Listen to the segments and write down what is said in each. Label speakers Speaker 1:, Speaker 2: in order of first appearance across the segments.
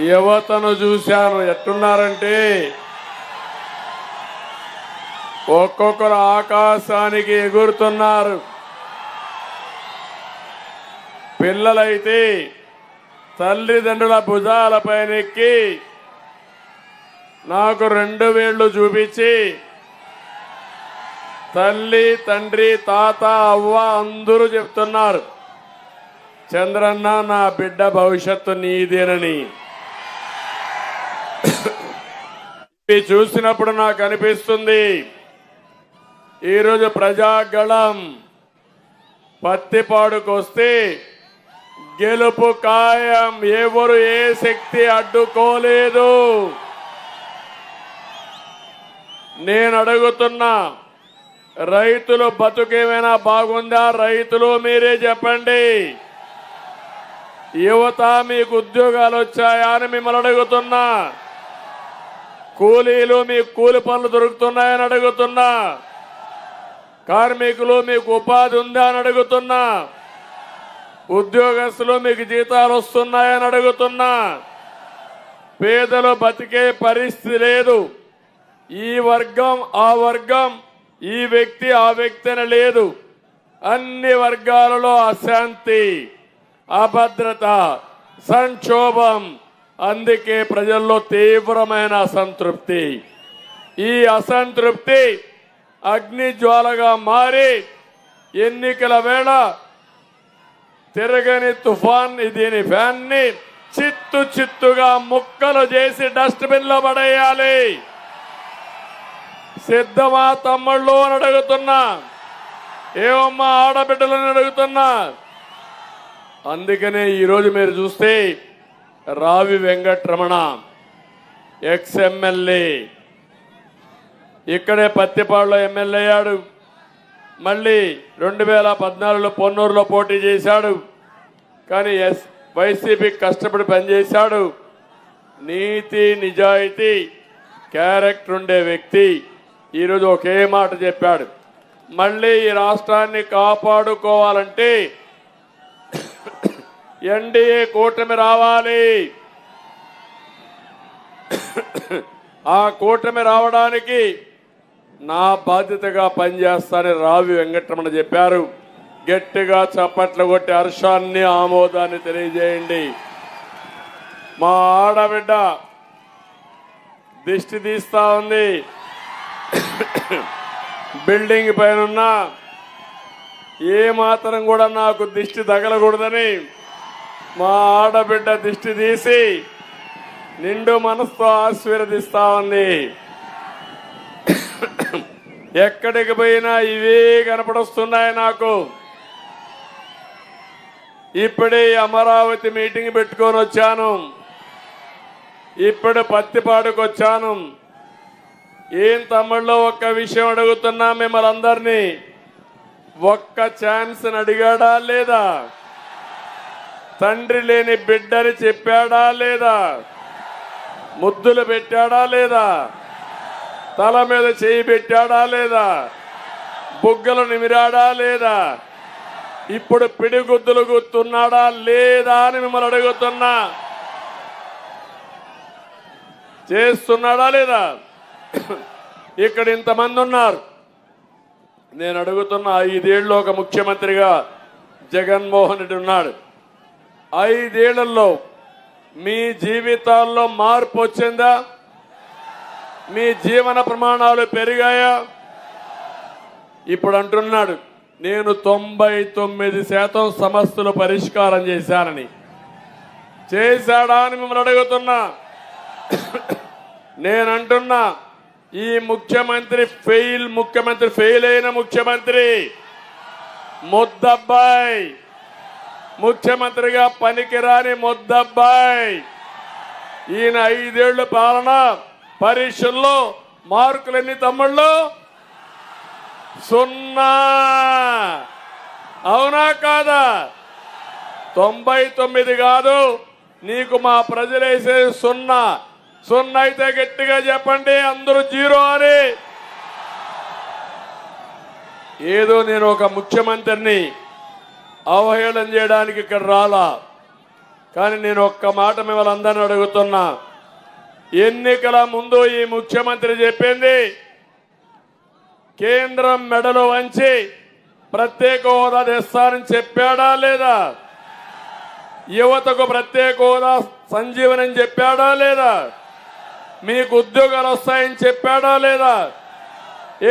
Speaker 1: యువతను చూశాను. ఎట్టున్నారంటే ఒక్కొక్కరు ఆకాశానికి ఎగురుతున్నారు. పిల్లలైతే తల్లిదండ్రుల భుజాలపైనెక్కి నాకు 2 వేళ్లు చూపించి తల్లి తండ్రి తాత అవ్వ అందరూ చెప్తున్నారు, చంద్రన్న నా బిడ్డ భవిష్యత్తు నీదేనని. ఇవి చూసినప్పుడు నాకు అనిపిస్తుంది, ఈరోజు ప్రజాగళం పత్తిపాడుకు వస్తే గెలుపు ఖాయం. ఎవరు ఏ శక్తి అడ్డుకోలేదు. నేను అడుగుతున్నా, రైతులు బతుకేమైనా బాగుందా? రైతులు మీరే చెప్పండి. యువత మీకు ఉద్యోగాలు వచ్చాయా అని మిమ్మల్ని అడుగుతున్నా. కూలీలు మీకు కూలి పనులు దొరుకుతున్నాయని అడుగుతున్నా. కార్మికులు మీకు ఉపాధి ఉందా అని అడుగుతున్నా. ఉద్యోగస్తులు మీకు జీతాలు వస్తున్నాయని అడుగుతున్నా. పేదలు బతికే పరిస్థితి లేదు. ఈ వర్గం ఆ వర్గం, ఈ వ్యక్తి ఆ వ్యక్తి అని లేదు. అన్ని వర్గాలలో అశాంతి, అభద్రత, సంక్షోభం. అందుకే ప్రజల్లో తీవ్రమైన అసంతృప్తి. ఈ అసంతృప్తి అగ్నిజ్వాలగా మారి ఎన్నికల వేళ తిరగని తుఫాన్ దీని ఫ్యాన్ని చిత్తు చిత్తుగా ముక్కలు చేసి డస్ట్బిన్ లో పడేయాలి. సిద్ధమా తమ్ముళ్ళు అని అడుగుతున్నా. ఏమమ్మా ఆడబిడ్డలని అడుగుతున్నా. అందుకనే ఈరోజు మీరు చూస్తే రావి వెంకటరమణ ఎక్స్ ఎమ్మెల్యే ఇక్కడే పత్తిపాడులో ఎమ్మెల్యే అయ్యాడు. మళ్ళీ 2014లో పొన్నూరులో పోటీ చేశాడు. కానీ వైసీపీకి కష్టపడి పనిచేశాడు. నీతి నిజాయితీ క్యారెక్టర్ ఉండే వ్యక్తి ఈరోజు ఒకే మాట చెప్పాడు, మళ్ళీ ఈ రాష్ట్రాన్ని కాపాడుకోవాలంటే ఎన్డీఏ కూటమి రావాలి. ఆ కూటమి రావడానికి నా బాధ్యతగా పనిచేస్తానని రావి వెంకటరమణ చెప్పారు. గట్టిగా చప్పట్లు కొట్టి హర్షాన్ని ఆమోదాన్ని తెలియజేయండి. మా ఆడబిడ్డ దిష్టి తీస్తా ఉంది. బిల్డింగ్ పైన ఏ మాత్రం కూడా నాకు దిష్టి తగలకూడదని మా ఆడబిడ్డ దిష్టి తీసి నిండు మనసుతో ఆశీర్వదిస్తా ఉంది. ఎక్కడికి పోయినా ఇవే కనపడొస్తున్నాయి నాకు. ఇప్పుడే అమరావతి మీటింగ్ పెట్టుకొని వచ్చాను. ఇప్పుడు పత్తిపాడుకు వచ్చాను. ఏం తమ్ముళ్ళు ఒక్క విషయం అడుగుతున్నా మిమ్మల్ని అందరినీ, ఒక్క ఛాన్స్ అడిగాడా లేదా? తండ్రి లేని బిడ్డని చెప్పాడా లేదా? ముద్దులు పెట్టాడా లేదా? తల మీద చేయి పెట్టాడా లేదా? బుగ్గలు నిమిరాడా లేదా? ఇప్పుడు పిడిగుద్దులు గుర్తున్నాడా లేదా అని మిమ్మల్ని అడుగుతున్నా. చేస్తున్నాడా లేదా? ఇక్కడ ఇంతమంది ఉన్నారు. నేను అడుగుతున్నా, 5 ఏళ్ళు ఒక ముఖ్యమంత్రిగా జగన్మోహన్ రెడ్డి ఉన్నాడు. 5 ఏళ్లలో మీ జీవితాల్లో మార్పు వచ్చిందా? మీ జీవన ప్రమాణాలు పెరిగాయా? ఇప్పుడు అంటున్నాడు, నేను 99% సమస్యలు పరిష్కారం చేశానని. చేశాడా అని మిమ్మల్ని అడుగుతున్నా. నేనంటున్నా, ఈ ముఖ్యమంత్రి ఫెయిల్ అయిన ముఖ్యమంత్రి, ముద్దబ్బాయి, ముఖ్యమంత్రిగా పనికిరాని ముద్దబ్బాయి. ఈయన 5 ఏళ్ల పాలన పరీక్షల్లో మార్కులు ఎన్ని తమ్ముళ్ళు? 0. అవునా కాదా? 99 కాదు, నీకు మా ప్రజలేసే 0. 0 అయితే గట్టిగా చెప్పండి అందరూ 0 అని. ఏదో నేను ఒక ముఖ్యమంత్రిని అవహేళన చేయడానికి ఇక్కడ రాలా. కానీ నేను ఒక్క మాట మిమ్మల్ని అందరిని అడుగుతున్నా, ఎన్నికల ముందు ఈ ముఖ్యమంత్రి చెప్పింది కేంద్రం మెడలు వంచి ప్రత్యేక హోదా తెస్తానని చెప్పాడా లేదా? యువతకు ప్రత్యేక హోదా సంజీవని చెప్పాడా లేదా? మీకు ఉద్యోగాలు వస్తాయని చెప్పాడా లేదా?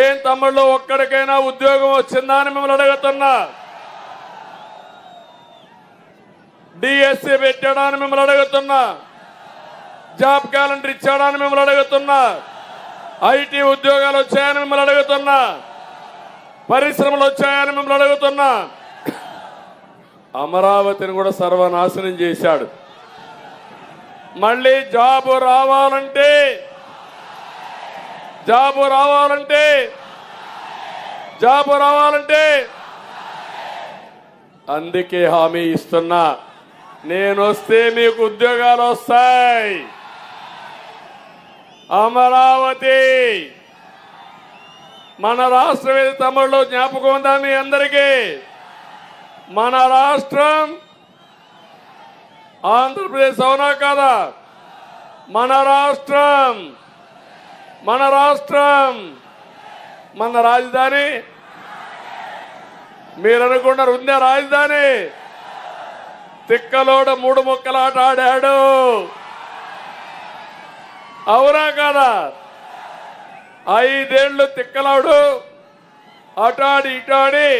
Speaker 1: ఏం తమ్ముళ్ళు ఒక్కడికైనా ఉద్యోగం వచ్చిందా అని మిమ్మల్ని అడుగుతున్నా. డిఎస్సి పెట్టాడా అని మిమ్మల్ని అడుగుతున్నా. జాబ్ క్యాలెండర్ ఇచ్చాడా అని మిమ్మల్ని అడుగుతున్నా. ఐటీ ఉద్యోగాలు వచ్చాయని మిమ్మల్ని అడుగుతున్నా. పరిశ్రమలు వచ్చాయని మిమ్మల్ని అడుగుతున్నా. అమరావతిని కూడా సర్వనాశనం చేశాడు. మళ్ళీ జాబు రావాలంటే అందుకే హామీ ఇస్తున్నా, నేను వస్తే మీకు ఉద్యోగాలు వస్తాయి. అమరావతి మన రాష్ట్రం ఏది తమ్ముళ్ళు జ్ఞాపకం ఉందా మీ అందరికీ? మన రాష్ట్రం ఆంధ్రప్రదేశ్ అవునా కాదా? మన రాష్ట్రం మన రాజధాని మీరు అనుకున్నారు ఉందే రాజధాని? తిక్కలోడు 3 ముక్కలాట ఆడాడు, అవునా కాదా? 5 ఏళ్లు తిక్కలాడు అటాడి ఇటాడి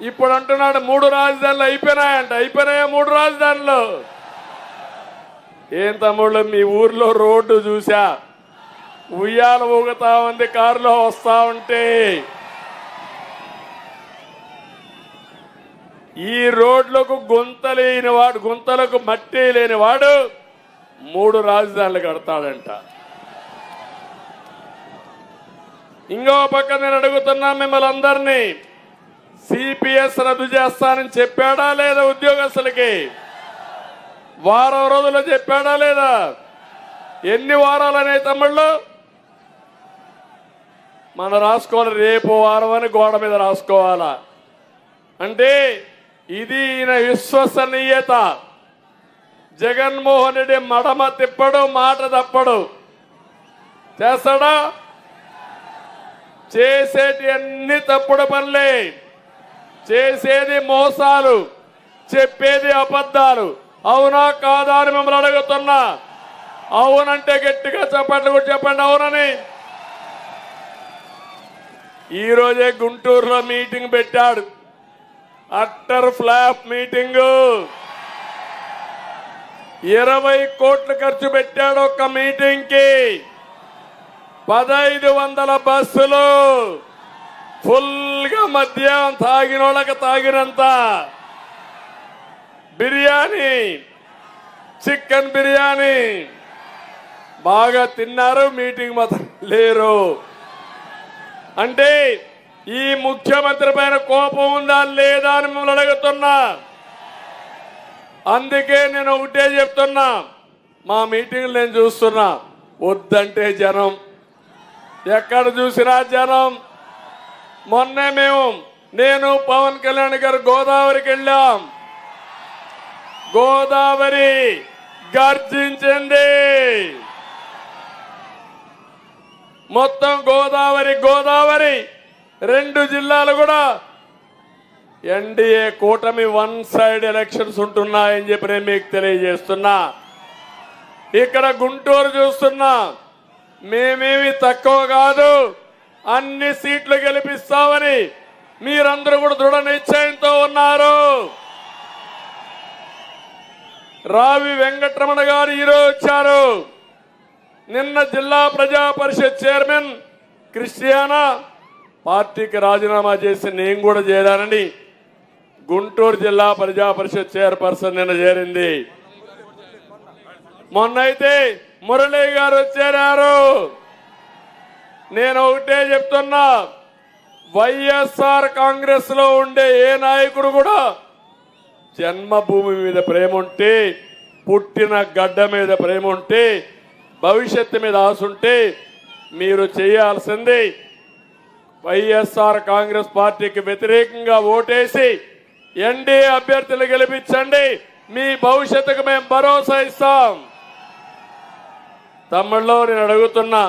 Speaker 1: ఇప్పుడు అంటున్నాడు 3 రాజధానులు అయిపోయినాయంట. అయిపోయినాయా 3 రాజధానులు? ఏం తమ్ముళ్ళు మీ ఊర్లో రోడ్డు చూసా, ఉయ్యాల ఊగుతా ఉంది కారులో వస్తా ఉంటే. ఈ రోడ్లకు గుంతలకు మట్టి లేనివాడు 3 రాజధానులు కడతాడంట. ఇంకో పక్క నేను అడుగుతున్నా మిమ్మల్ని అందరినీ, సిపిఎస్ రద్దు చేస్తానని చెప్పాడా లేదా? ఉద్యోగస్తులకి వారం రోజుల్లో చెప్పాడా లేదా? ఎన్ని వారాలనే తమ్ముళ్ళు మన రాసుకోవాలి. రేపు వారం అని గోడ మీద రాసుకోవాలా? అంటే ఇది ఈయన విశ్వసనీయత. జగన్మోహన్ రెడ్డి మడమ తిప్పడు, మాట తప్పడు. చేస్తాడా? చేసేటి అన్ని తప్పుడు పనులే, చేసేది మోసాలు, చెప్పేది అబద్ధాలు. అవునా కాదా అని మిమ్మల్ని అడుగుతున్నా. అవునంటే గట్టిగా చెప్పండి, కూడా చెప్పండి అవునని. ఈరోజే గుంటూరులో మీటింగ్ పెట్టాడు, అట్టర్ ఫ్లాప్ మీటింగు. 20 కోట్లు ఖర్చు పెట్టాడు ఒక్క మీటింగ్ కి. 1500 బస్సులు ఫుల్ గా మద్యం తాగిన వాళ్ళకి తాగినంత బిర్యానీ, చికెన్ బిర్యానీ బాగా తిన్నారు, మీటింగ్ మాత్రం లేరు. అంటే ఈ ముఖ్యమంత్రి పైన కోపం ఉందా లేదా అని మిమ్మల్ని అడుగుతున్నా. అందుకే నేను ఒకటే చెప్తున్నా, మా మీటింగ్లు నేను చూస్తున్నా, వద్దంటే జనం, ఎక్కడ చూసినా జనం. మొన్నే నేను పవన్ కళ్యాణ్ గారు గోదావరికి వెళ్ళాం. గోదావరి గర్జించింది. మొత్తం గోదావరి 2 జిల్లాలు కూడా ఎన్డీఏ కూటమి 1 సైడ్ ఎలక్షన్స్ ఉంటున్నాయని చెప్పి నేను మీకు తెలియజేస్తున్నా. ఇక్కడ గుంటూరు చూస్తున్నా, మేమేమి తక్కువ కాదు, అన్ని సీట్లు గెలిపిస్తామని మీరందరూ కూడా దృఢ నిశ్చయంతో ఉన్నారు. రావి వెంకటరమణ గారు ఈరోజు వచ్చారు. నిన్న జిల్లా ప్రజా పరిషత్ చైర్మన్ క్రిస్టియానా పార్టీకి రాజీనామా చేసి నేను కూడా చేరానని గుంటూరు జిల్లా ప్రజా పరిషత్ చైర్పర్సన్ నిన్న చేరింది. మొన్నైతే మురళీ గారు చేరారు. నేను ఒకటే చెప్తున్నా, వైఎస్ఆర్ కాంగ్రెస్ లో ఉండే ఏ నాయకుడు కూడా జన్మభూమి మీద ప్రేమ ఉంటే, పుట్టిన గడ్డ మీద ప్రేమ ఉంటే, భవిష్యత్తు మీద ఆశ ఉంటే మీరు చేయాల్సింది వైఎస్ఆర్ కాంగ్రెస్ పార్టీకి వ్యతిరేకంగా ఓటేసి ఎన్డీఏ అభ్యర్థులు గెలిపించండి. మీ భవిష్యత్తుకు మేము భరోసా ఇస్తాం. తమ్ముళ్ళు నేను అడుగుతున్నా,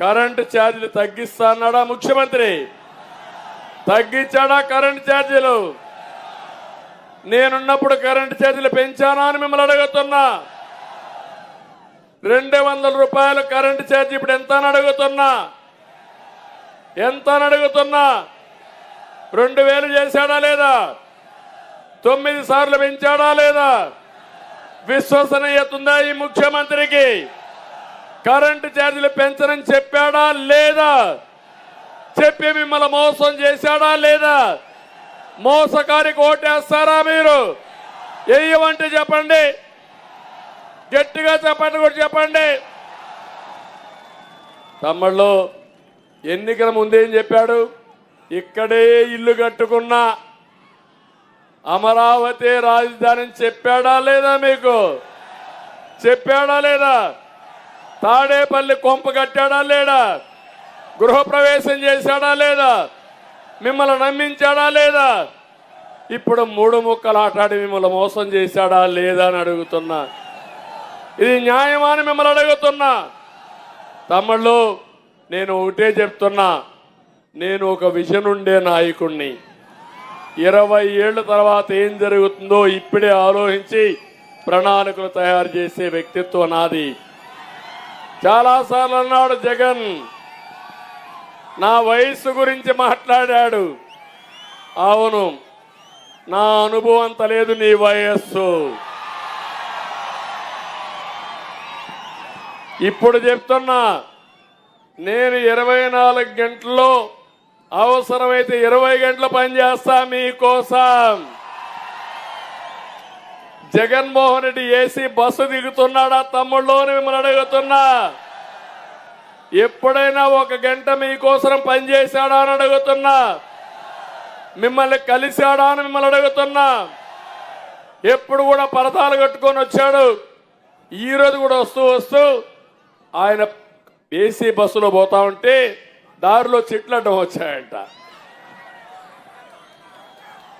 Speaker 1: కరెంటు ఛార్జీలు తగ్గిస్తా అన్నాడా ముఖ్యమంత్రి? తగ్గించాడా కరెంటు ఛార్జీలు? నేనున్నప్పుడు కరెంటు ఛార్జీలు పెంచానా అని మిమ్మల్ని అడుగుతున్నా. 200 రూపాయలు కరెంటు ఛార్జీ ఇప్పుడు ఎంత అని అడుగుతున్నా. ఎంత అని అడుగుతున్నా. 2000 చేశాడా లేదా? 9 సార్లు పెంచాడా లేదా? విశ్వసనీయత ఉందా ఈ ముఖ్యమంత్రికి? కరెంటు ఛార్జీలు పెంచనని చెప్పాడా లేదా? చెప్పి మిమ్మల్ని మోసం చేశాడా లేదా? మోసకారికి ఓటేస్తారా మీరు? వేయమంటే చెప్పండి, గట్టిగా చెప్పండి, కూడా చెప్పండి. తమ్ముళ్ళు ఎన్నికల ముందేం చెప్పాడు? ఇక్కడే ఇల్లు కట్టుకున్నా అమరావతి రాజధాని చెప్పాడా లేదా? మీకు చెప్పాడా లేదా? తాడేపల్లి కొంప కట్టాడా లేడా? గృహప్రవేశం చేశాడా లేదా? మిమ్మల్ని నమ్మించాడా లేదా? ఇప్పుడు 3 ముక్కలు ఆటాడి మిమ్మల్ని మోసం చేశాడా లేదా అని అడుగుతున్నా. ఇది న్యాయమా అని మిమ్మల్ని అడుగుతున్నా. తమ్ముళ్ళు నేను ఒకటే చెప్తున్నా, నేను ఒక విజన్ ఉండే నాయకుడిని. 20 ఏళ్ల తర్వాత ఏం జరుగుతుందో ఇప్పుడే ఆలోచించి ప్రణాళికలు తయారు చేసే వ్యక్తిత్వం నాది. చాలాసార్లు అన్నాడు జగన్, నా వయస్సు గురించి మాట్లాడాడు. అవును, నా అనుభవం అంత లేదు నీ వయస్సు. ఇప్పుడు చెప్తున్నా, నేను 24 గంటల్లో అవసరమైతే 20 గంటలు పనిచేస్తా మీకోసం. జగన్మోహన్ రెడ్డి ఏసీ బస్సు దిగుతున్నాడా తమ్ముళ్ళు అని మిమ్మల్ని అడుగుతున్నా. ఎప్పుడైనా 1 గంట మీకోసం పనిచేశాడా అని అడుగుతున్నా. మిమ్మల్ని కలిశాడా అని మిమ్మల్ని అడుగుతున్నా. ఎప్పుడు కూడా పరదాలు కట్టుకొని వచ్చాడు. ఈ రోజు కూడా వస్తూ ఆయన ఏసీ బస్సులో పోతా ఉంటే దారిలో చెట్లు అడ్డం వచ్చాయంట.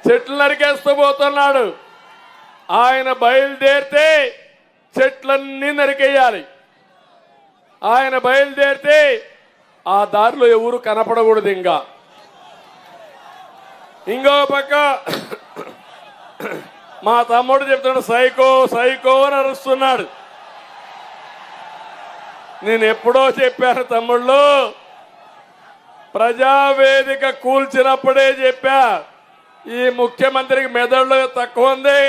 Speaker 1: చెట్లు నరికేస్తూ పోతున్నాడు. ఆయన బయలుదేరితే చెట్లన్నీ నరికేయాలి. ఆయన బయలుదేరితే ఆ దారిలో ఎవరు కనపడకూడదు. ఇంకో పక్క మా తమ్ముడు చెప్తున్నాడు, సైకో సైకో అని అరుస్తున్నాడు. నేను ఎప్పుడో చెప్పాను తమ్ముళ్ళు, ప్రజావేదిక కూల్చినప్పుడే చెప్పా, ఈ ముఖ్యమంత్రికి మెదడులో తక్కువ ఉంది,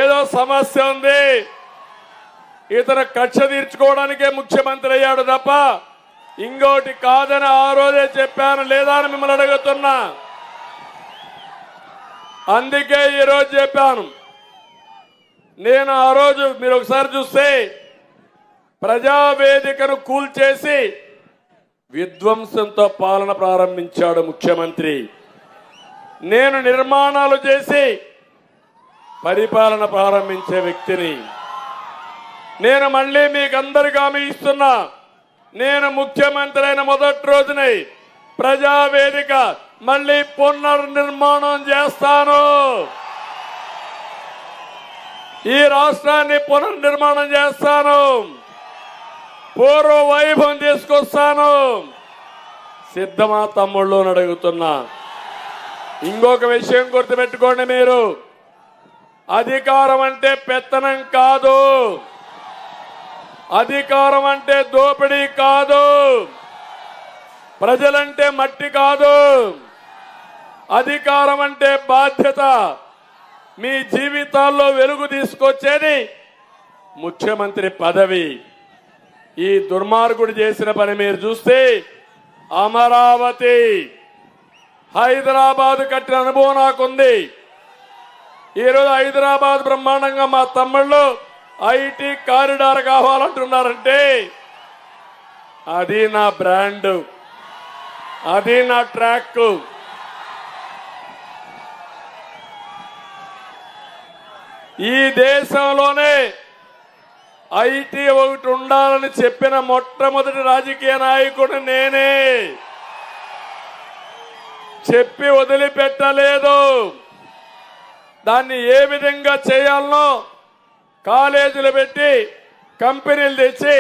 Speaker 1: ఏదో సమస్య ఉంది, ఇతను కక్ష తీర్చుకోవడానికే ముఖ్యమంత్రి అయ్యాడు తప్ప ఇంకోటి కాదని ఆ రోజే చెప్పాను లేదా అని మిమ్మల్ని అడుగుతున్నా. అందుకే ఈరోజు చెప్పాను. నేను ఆ రోజు మీరు ఒకసారి చూస్తే ప్రజావేదికను కూల్చేసి విధ్వంసంతో పాలన ప్రారంభించాడు ముఖ్యమంత్రి. నేను నిర్మాణాలు చేసి పరిపాలన ప్రారంభించే వ్యక్తిని. నేను మళ్ళీ మీకు అందరికీ హామీ ఇస్తున్నా, నేను ముఖ్యమంత్రి అయిన మొదటి రోజునే ప్రజావేదిక మళ్ళీ పునర్నిర్మాణం చేస్తాను. ఈ రాష్ట్రాన్ని పునర్నిర్మాణం చేస్తాను. పూర్వ వైభవం తీసుకొస్తాను. సిద్ధమా తమ్ముళ్ళు అని అడుగుతున్నా. ఇంకొక విషయం గుర్తుపెట్టుకోండి, మీరు అధికారం అంటే పెత్తనం కాదు, అధికారం అంటే దోపిడీ కాదు, ప్రజలంటే మట్టి కాదు. అధికారం అంటే బాధ్యత. మీ జీవితాల్లో వెలుగు తీసుకొచ్చేది ముఖ్యమంత్రి పదవి. ఈ దుర్మార్గుడు చేసిన పని మీరు చూస్తే అమరావతి, హైదరాబాద్ కట్టిన అనుభవం నాకుంది. ఈరోజు హైదరాబాద్ బ్రహ్మాండంగా మా తమ్ముళ్ళు ఐటీ కారిడార్ కావాలంటున్నారంటే అది నా బ్రాండ్, అది నా ట్రాక్. ఈ దేశంలోనే ఐటీ ఒకటి ఉండాలని చెప్పిన మొట్టమొదటి రాజకీయ నాయకుడు నేనే. చెప్పి వదిలిపెట్టలేదు. దాన్ని ఏ విధంగా చేయాలనో కాలేజీలు పెట్టి కంపెనీలు తెచ్చి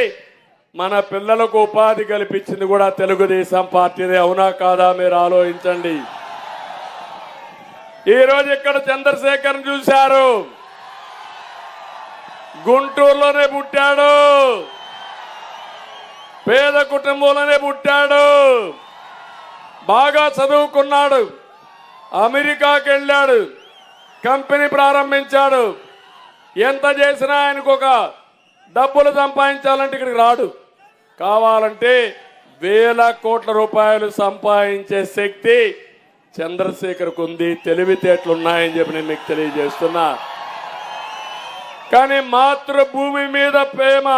Speaker 1: మన పిల్లలకు ఉపాధి కల్పించింది కూడా తెలుగుదేశం పార్టీదే. అవునా కాదా మీరు ఆలోచించండి. ఈరోజు ఇక్కడ చంద్రశేఖర్ చూశారు, గుంటూరులోనే పుట్టాడు, పేద కుటుంబంలోనే పుట్టాడు, బాగా చదువుకున్నాడు, అమెరికాకి వెళ్ళాడు, కంపెనీ ప్రారంభించాడు. ఎంత చేసినా ఆయనకు ఒక డబ్బులు సంపాదించాలంటే ఇక్కడికి రాడు. కావాలంటే వేల కోట్ల రూపాయలు సంపాదించే శక్తి చంద్రశేఖర్కు ఉంది, తెలివితేటలు ఉన్నాయని చెప్పి నేను మీకు తెలియజేస్తున్నా. కానీ మాతృభూమి మీద ప్రేమ,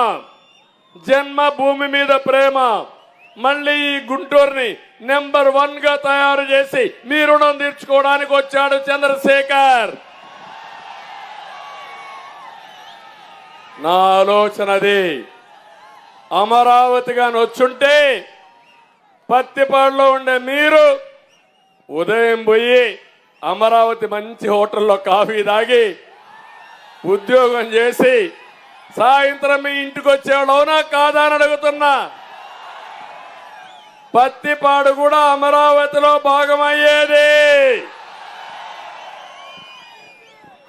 Speaker 1: జన్మభూమి మీద ప్రేమ, మళ్ళీ ఈ గుంటూరుని నెంబర్ 1 గా తయారు చేసి మీ రుణం తీర్చుకోవడానికి వచ్చాడు చంద్రశేఖర్. నా ఆలోచనది. అమరావతిగా వచ్చుంటే పత్తిపాడులో ఉండే మీరు ఉదయం పోయి అమరావతి మంచి హోటల్లో కాఫీ తాగి ఉద్యోగం చేసి సాయంత్రం మీ ఇంటికి వచ్చేవాడు. అవునా కాదా అని అడుగుతున్నా. పత్తిపాడు కూడా అమరావతిలో భాగమయ్యేది.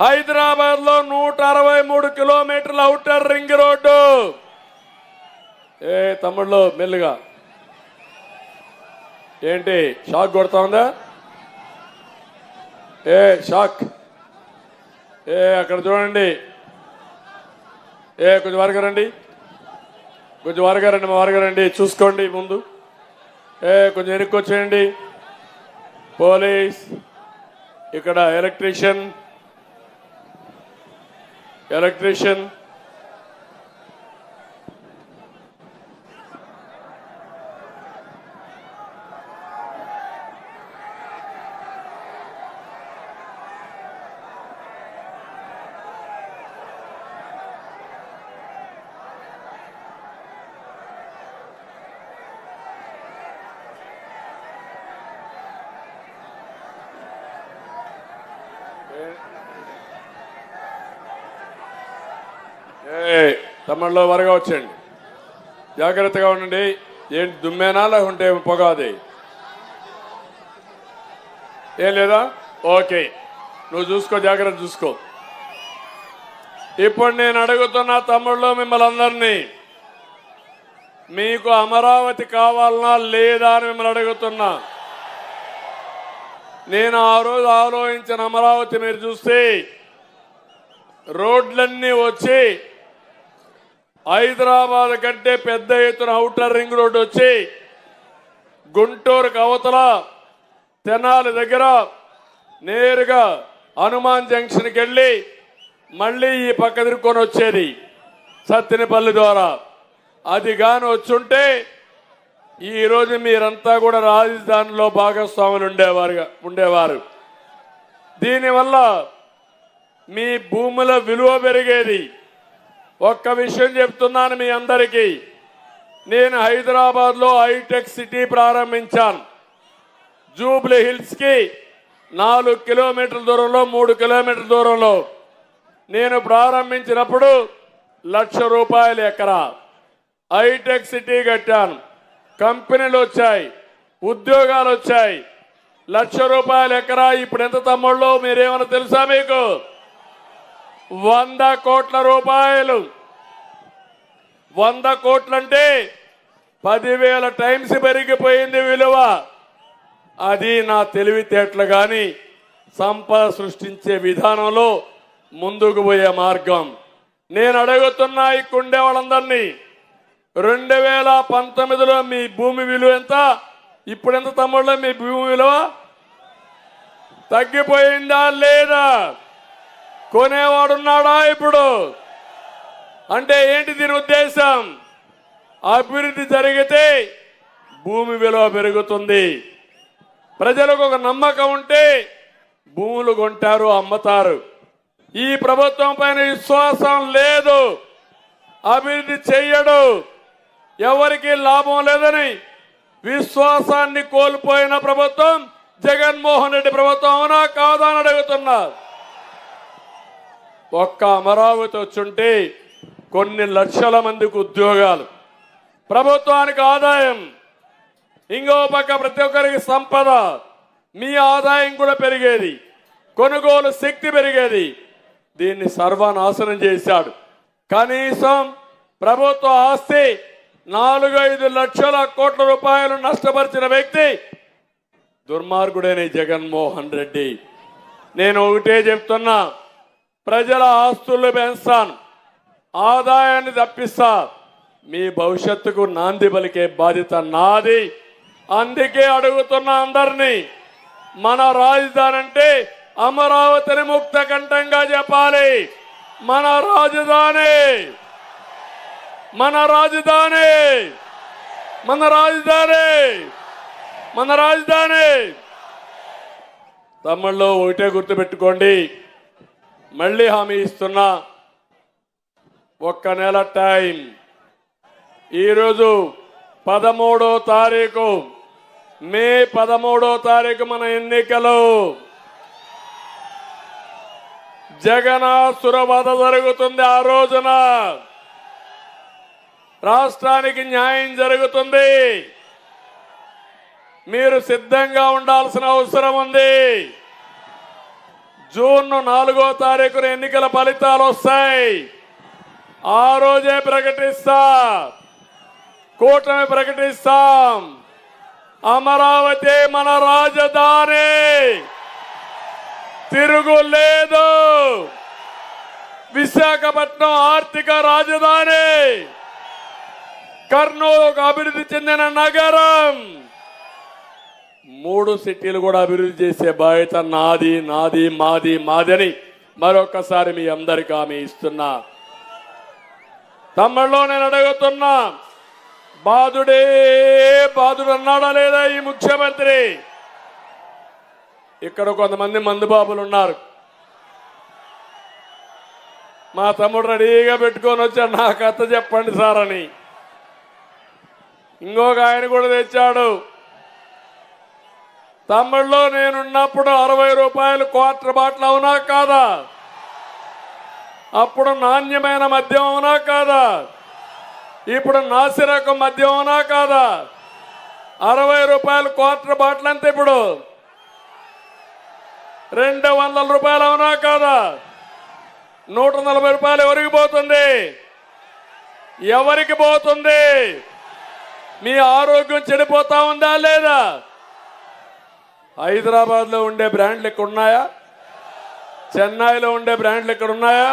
Speaker 1: హైదరాబాద్ లో 163 కిలోమీటర్ల ఔటర్ రింగ్ రోడ్డు. తమ్ముళ్ళు మెల్లుగా ఏంటి షాక్ కొడతా ఉందా? షాక్. అక్కడ చూడండి. కొంచెం వరగరండి, కొంచెం వరగరండి, మా వరగరండి, చూసుకోండి ముందు. కొంచెం వెనక్కి వచ్చేయండి. పోలీస్, ఇక్కడ ఎలక్ట్రీషియన్ తమిళలో వరగా వచ్చేయండి. జాగ్రత్తగా ఉండండి. ఏంటి దుమ్మేనా లేకుంటే పొగ? అది ఏం లేదా? ఓకే, నువ్వు చూసుకో, జాగ్రత్త చూసుకో. ఇప్పుడు నేను అడుగుతున్నా తమ్ముళ్ళు మిమ్మల్ని అందరినీ, మీకు అమరావతి కావాలనా లేదా అని మిమ్మల్ని అడుగుతున్నా. నేను ఆ రోజు ఆలోచించిన అమరావతి మీరు చూస్తే రోడ్లన్నీ వచ్చి హైదరాబాద్ కంటే పెద్ద ఎత్తున ఔటర్ రింగ్ రోడ్డు వచ్చి గుంటూరుకు అవతల తెనాలి దగ్గర నేరుగా హనుమాన్ జంక్షన్కి వెళ్ళి మళ్ళీ ఈ పక్క తిరుక్కొని వచ్చేది సత్తెనపల్లి ద్వారా. అది గాని వచ్చుంటే ఈరోజు మీరంతా కూడా రాజధానిలో భాగస్వాములు ఉండేవారు. దీనివల్ల మీ భూముల విలువ పెరిగేది. ఒక్క విషయం చెప్తున్నాను మీ అందరికీ, నేను హైదరాబాద్ లో హైటెక్ సిటీ ప్రారంభించాను. జూబ్లీ హిల్స్ కి 4 కిలోమీటర్ల దూరంలో, 3 కిలోమీటర్ల దూరంలో నేను ప్రారంభించినప్పుడు ₹1,00,000 ఎకరా హైటెక్ సిటీ కట్టాను. కంపెనీలు వచ్చాయి, ఉద్యోగాలు వచ్చాయి. ₹1,00,000 ఎకరా ఇప్పుడు ఎంత తమ్ముళ్ళు మీరేమన్నా తెలుసా మీకు? 100 కోట్ల రూపాయలు. 100 కోట్లంటే 10,000 టైమ్స్ పెరిగిపోయింది విలువ. అది నా తెలివితేటలు గాని సంపద సృష్టించే విధానంలో ముందుకు పోయే మార్గం. నేను అడుగుతున్నా ఇక్కడుండే వాళ్ళందరినీ, 2019లో మీ భూమి విలువ ఎంత? ఇప్పుడు ఎంత తమ్ముళ్ళు మీ భూమి విలువ? తగ్గిపోయిందా లేదా? కొనేవాడున్నాడా ఇప్పుడు? అంటే ఏంటి దీని ఉద్దేశం? అభివృద్ధి జరిగితే భూమి విలువ పెరుగుతుంది. ప్రజలకు ఒక నమ్మకం ఉంటే భూములు కొంటారు, అమ్ముతారు. ఈ ప్రభుత్వం పైన విశ్వాసం లేదు, అభివృద్ధి చెయ్యడు, ఎవరికి లాభం లేదని విశ్వాసాన్ని కోల్పోయిన ప్రభుత్వం జగన్మోహన్ రెడ్డి ప్రభుత్వం. అవునా కాదా అని అడుగుతున్నా. ఒక్క అమరావతి వచ్చుంటే కొన్ని లక్షల మందికి ఉద్యోగాలు, ప్రభుత్వానికి ఆదాయం, ఇంకో పక్క ప్రతి ఒక్కరికి సంపద, మీ ఆదాయం కూడా పెరిగేది, కొనుగోలు శక్తి పెరిగేది. దీన్ని సర్వనాశనం చేశాడు. కనీసం ప్రభుత్వ ఆస్తి 4-5 లక్షల కోట్ల రూపాయలు నష్టపరిచిన వ్యక్తి దుర్మార్గుడైన జగన్మోహన్ రెడ్డి. నేను ఒకటే చెప్తున్నా, ప్రజల ఆస్తులు పెంచాను, ఆదాయాన్ని తప్పిస్తా, మీ భవిష్యత్తుకు నాంది పలికే బాధ్యత నాది. అందుకే అడుగుతున్నా అందరినీ, మన రాజధాని అంటే అమరావతిని ముక్త కంఠంగా చెప్పాలి. మన రాజధాని, మన రాజధాని, మన రాజధాని, మన రాజధాని. తమ్ముళ్ళు ఒకటే గుర్తుపెట్టుకోండి, మళ్ళీ హామీ ఇస్తున్నా, ఒక్క నెల టైం. ఈరోజు 13వ తారీఖు, మే 13వ తారీఖు మన ఎన్నికలు. జగనాసుర వధ జరుగుతుంది. ఆ రోజున రాష్ట్రానికి న్యాయం జరుగుతుంది. మీరు సిద్ధంగా ఉండాల్సిన అవసరం ఉంది. జూన్ 4వ తారీఖున ఎన్నికల ఫలితాలు వస్తాయి. ఆ రోజే ప్రకటిస్తా, కూటమి ప్రకటిస్తాం. అమరావతి మన రాజధాని, తిరుగులేదు. విశాఖపట్నం ఆర్థిక రాజధాని, కర్నూలు ఒక అభివృద్ధి చెందిన నగరం. 3 సిటీలు కూడా అభివృద్ధి చేసే బాధ్యత నాది, నాది, మాది, మాదని మరొకసారి మీ అందరికీ హామీ ఇస్తున్నా. తమ్ముళ్ళు నేను అడుగుతున్నా, బాధుడే బాధుడు అన్నాడా లేదా ఈ ముఖ్యమంత్రి? ఇక్కడ కొంతమంది మందుబాబులు ఉన్నారు. మా తమ్ముడు రెడీగా పెట్టుకొని వచ్చాడు, నా కథ చెప్పండి సార్ అని. ఇంకొక ఆయన కూడా తెచ్చాడు. తమ్ముళ్ళు నేనున్నప్పుడు 60 రూపాయలు క్వార్టర్ బాటిల్ అవునా కాదా? అప్పుడు నాణ్యమైన మద్యం అవునా కాదా? ఇప్పుడు నాసిరకం మద్యం అవునా కాదా? 60 రూపాయలు క్వార్టర్ బాటిల్ అంతే. ఇప్పుడు 200 రూపాయలు అవునా కాదా? 140 రూపాయలు ఎవరికి పోతుంది? ఎవరికి పోతుంది? మీ ఆరోగ్యం చెడిపోతా ఉందా లేదా? హైదరాబాద్ లో ఉండే బ్రాండ్లు ఇక్కడ ఉన్నాయా? చెన్నైలో ఉండే బ్రాండ్లు ఇక్కడ ఉన్నాయా?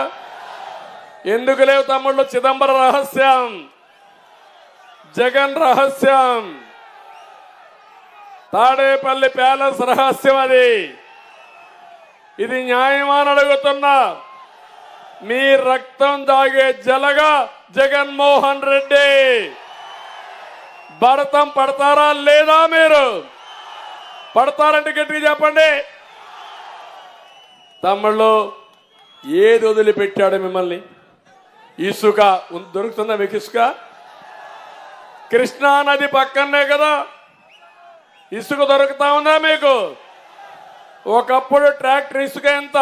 Speaker 1: ఎందుకు లేవు తమ్ముళ్ళు? చిదంబరం రహస్యం, జగన్ రహస్యం, తాడేపల్లి ప్యాలెస్ రహస్యం. అది ఇది న్యాయమా అని అడుగుతున్నా. మీ రక్తం దాగే జలగా జగన్మోహన్ రెడ్డి. భరతం పడతారా లేదా? మీరు పడతారంటే గట్టిగా చెప్పండి. తమ్ముళ్ళు ఏది వదిలిపెట్టాడు మిమ్మల్ని? ఇసుక దొరుకుతుందా మీకు? ఇసుక కృష్ణా నది పక్కనే కదా, ఇసుక దొరుకుతా ఉందా మీకు? ఒకప్పుడు ట్రాక్టర్ ఇసుక ఎంత?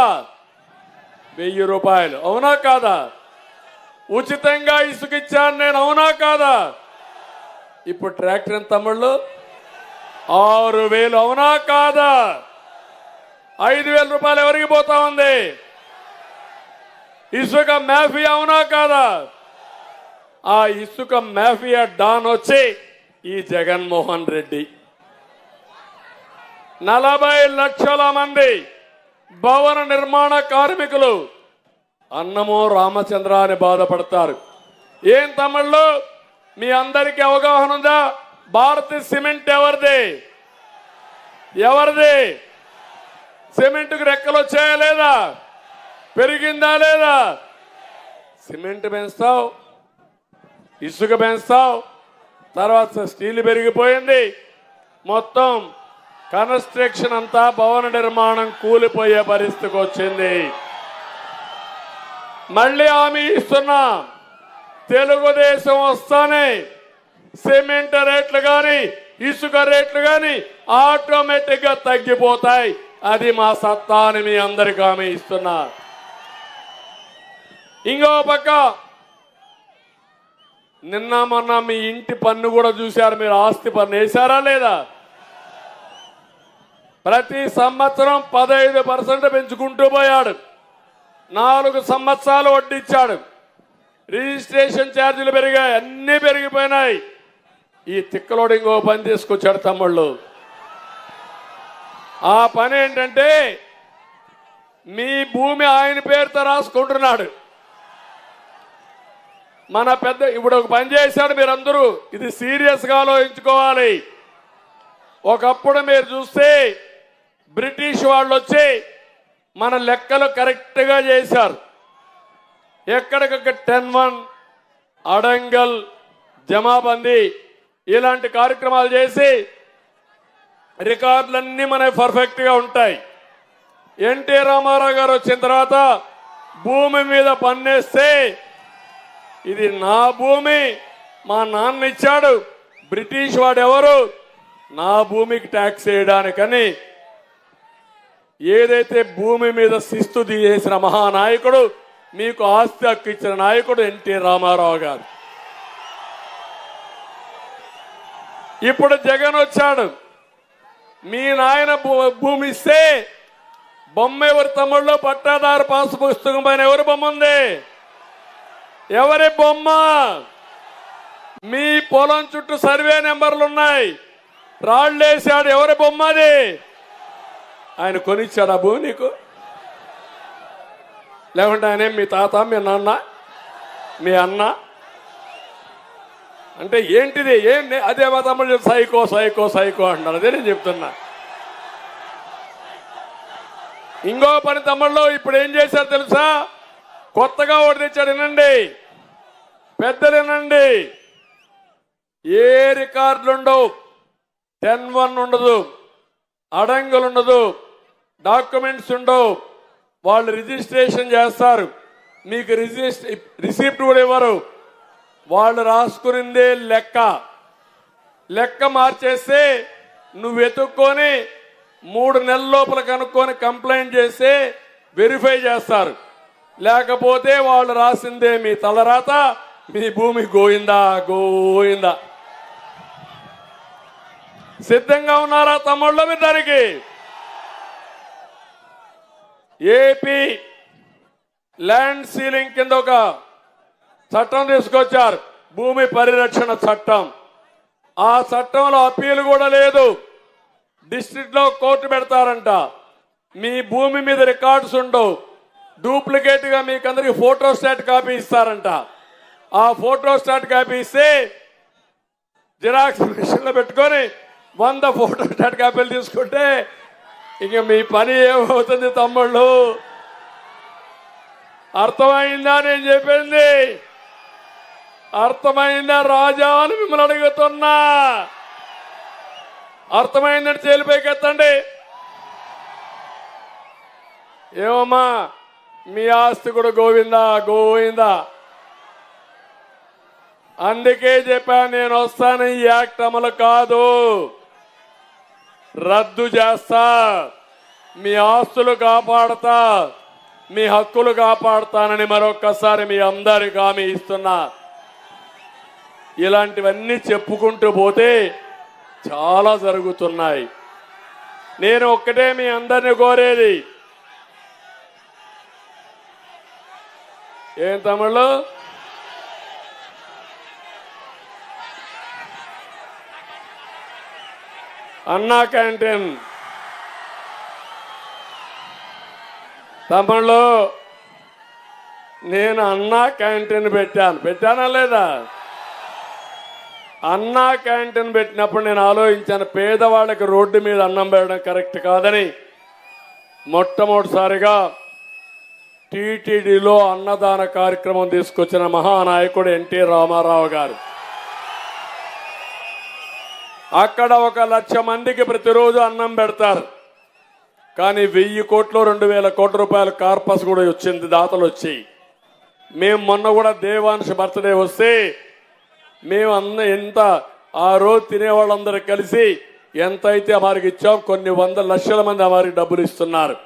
Speaker 1: 1000 రూపాయలు, అవునా కాదా? ఉచితంగా ఇసుక ఇచ్చాను నేను, అవునా కాదా? ఇప్పుడు ట్రాక్టర్ ఎంత తమ్ముళ్ళు? 6000, అవునా కాదా? 5000 రూపాయలు ఎవరికి పోతా ఉంది? ఇసుక మాఫియా, అవునా కాదా? ఆ ఇసుక మాఫియా డాన్ వచ్చి ఈ జగన్మోహన్ రెడ్డి. 40 లక్షల మంది భవన నిర్మాణ కార్మికులు అన్నమో రామచంద్ర అని బాధపడతారు. ఏం తమ్ముళ్ళు మీ అందరికీ అవగాహన ఉందా? భారతీయ సిమెంట్ ఎవరిది? ఎవరిది? సిమెంట్కి రెక్కలు వచ్చాయా లేదా? పెరిగిందా లేదా? సిమెంట్ పెంచుతావు, ఇసుక పెంచుతావు, తర్వాత స్టీల్ పెరిగిపోయింది. మొత్తం కన్స్ట్రక్షన్ అంతా, భవన నిర్మాణం కూలిపోయే పరిస్థితికి వచ్చింది. మళ్ళీ హామీ ఇస్తున్నా, తెలుగుదేశం వస్తానే సిమెంట్ రేట్లు కానీ ఇసుక రేట్లు కానీ ఆటోమేటిక్ గా తగ్గిపోతాయి. అది మా సత్తా అని మీ అందరికీ హామీ ఇస్తున్నా. ఇంకో పక్క నిన్న మొన్న మీ ఇంటి పన్ను కూడా చూశారు మీరు. ఆస్తి పన్ను వేశారా లేదా? ప్రతి సంవత్సరం 15% పెంచుకుంటూ పోయాడు. 4 సంవత్సరాలు వడ్డిచ్చాడు. రిజిస్ట్రేషన్ ఛార్జీలు పెరిగాయి, అన్నీ పెరిగిపోయినాయి. ఈ తిక్కలోడు ఇంకో పని తీసుకొచ్చాడు తమ్ముళ్ళు. ఆ పని ఏంటంటే మీ భూమి ఆయన పేరుతో రాసుకుంటున్నాడు. మన పెద్ద ఇప్పుడు ఒక పని చేశాడు. మీరందరూ ఇది సీరియస్గా ఆలోచించుకోవాలి. ఒకప్పుడు మీరు చూస్తే బ్రిటిష్ వాళ్ళు వచ్చి మన లెక్కలు కరెక్ట్గా చేశారు. ఎక్కడికక్కడ 10-1 అడంగల్ జమాబందీ ఇలాంటి కార్యక్రమాలు చేసి రికార్డులన్నీ మనకి పర్ఫెక్ట్గా ఉంటాయి. ఎన్టీ రామారావు గారు వచ్చిన తర్వాత భూమి మీద పన్నేస్తే ఇది నా భూమి, మా నాన్న ఇచ్చాడు, బ్రిటిష్ వాడెవరు నా భూమికి ట్యాక్స్ వేయడానికని ఏదైతే భూమి మీద శిస్తు చేసిన మహానాయకుడు, మీకు ఆస్తి హక్కు ఇచ్చిన నాయకుడు ఎన్టీ రామారావు గారు. ఇప్పుడు జగన్ వచ్చాడు. మీ నాయన భూమి ఇస్తే బొమ్మ ఎవరి తమ్ముళ్ళు? పట్టాదారు పాస్ పుస్తకం పైన ఎవరి బొమ్మ ఉంది? ఎవరి బొమ్మ? మీ పొలం చుట్టూ సర్వే నెంబర్లు ఉన్నాయి, రాళ్ళేసాడు. ఎవరి బొమ్మ అది? ఆయన కొనిచ్చాడు ఆ భూమి నీకు? లేకుంటే ఆయన మీ తాత, మీ నాన్న, మీ అన్న అంటే ఏంటిది? ఏం అదే మా తమ్ముడు సైకో సైకో సైకో అంటున్నారు. అదే నేను చెప్తున్నా. ఇంకో పని తమ్ముళ్ళు ఇప్పుడు ఏం చేశారు తెలుసా? కొత్తగా ఓటు తెచ్చాడు. వినండి పెద్దలు, వినండి. ఏ రికార్డులు ఉండవు, 10-1 ఉండదు, అడంగులు ఉండదు, డాక్యుమెంట్స్ ఉండవు. వాళ్ళు రిజిస్ట్రేషన్ చేస్తారు, మీకు రిసిప్ట్ కూడా ఇవ్వరు. వాళ్ళు రాసుకునిందే లెక్క మార్చేస్తే నువ్వు వెతుక్కొని 3 నెలల లోపల కనుక్కొని కంప్లైంట్ చేస్తే వెరిఫై చేస్తారు. లేకపోతే వాళ్ళు రాసిందే మీ తలరాత, మీ భూమి గోయిందా గోయిందా. సిద్ధంగా ఉన్నారా తమ్ముళ్ళ మీ దానికి? ఏపీ ల్యాండ్ సీలింగ్ కింద ఒక చట్టం తీసుకొచ్చారు, భూమి పరిరక్షణ చట్టం. ఆ చట్టంలో అప్పీల్ కూడా లేదు. డిస్ట్రిక్ట్ లో కోర్టు పెడతారంట. మీ భూమి మీద రికార్డ్స్ ఉండవు, డూప్లికేట్ గా మీకు అందరికి ఫోటోస్టాట్ కాపీ ఇస్తారంట. ఆ ఫోటోస్టాట్ కాపీ ఇస్తే జిరాక్స్ మిషన్ లో పెట్టుకొని 100 ఫోటోస్టాట్ కాపీలు తీసుకుంటే ఇక మీ పని ఏమవుతుంది తమ్ముళ్ళు? అర్థమైందా నేను చెప్పింది? అర్థమైందా రాజా అని మిమ్మల్ని అడుగుతున్నా. అర్థమైందంటే చేలిపైకి ఎత్తండి. ఏమమ్మా మీ ఆస్తి కూడా గోవిందా గోవిందా. అందుకే చెప్పాను నేను వస్తాను. ఈ యాక్ట్ అమలు కాదు, రద్దు చేస్తా. మీ ఆస్తులు కాపాడతా, మీ హక్కులు కాపాడతానని మరొక్కసారి మీ అందరికి హామీ ఇస్తున్నా. ఇలాంటివన్నీ చెప్పుకుంటూ పోతే చాలా జరుగుతున్నాయి. నేను ఒక్కటే మీ అందరిని కోరేది, ఏం తమ్ముళ్ళు, అన్నా క్యాంటీన్ తమ్ముళ్ళు, నేను అన్నా క్యాంటీన్ పెట్టానా లేదా? అన్నా క్యాంటీన్ పెట్టినప్పుడు నేను ఆలోచించాను, పేదవాళ్ళకి రోడ్డు మీద అన్నం పెట్టడం కరెక్ట్ కాదని. మొట్టమొదటిసారిగా టీటీడీలో అన్నదాన కార్యక్రమం తీసుకొచ్చిన మహానాయకుడు ఎన్టీ రామారావు గారు. అక్కడ 1,00,000 మందికి ప్రతిరోజు అన్నం పెడతారు. కానీ 1000 కోట్లు 2,000 కోట్ల రూపాయల కార్పస్ కూడా వచ్చింది, దాతలు వచ్చి. మేము మొన్న కూడా దేవాంశ బర్త్డే వస్తే మేము ఎంత ఆ రోజు తినేవాళ్ళందరూ కలిసి ఎంత అయితే వారికి ఇచ్చాం, కొన్ని 100 లక్షల మంది వారికి డబ్బులు ఇస్తున్నారు.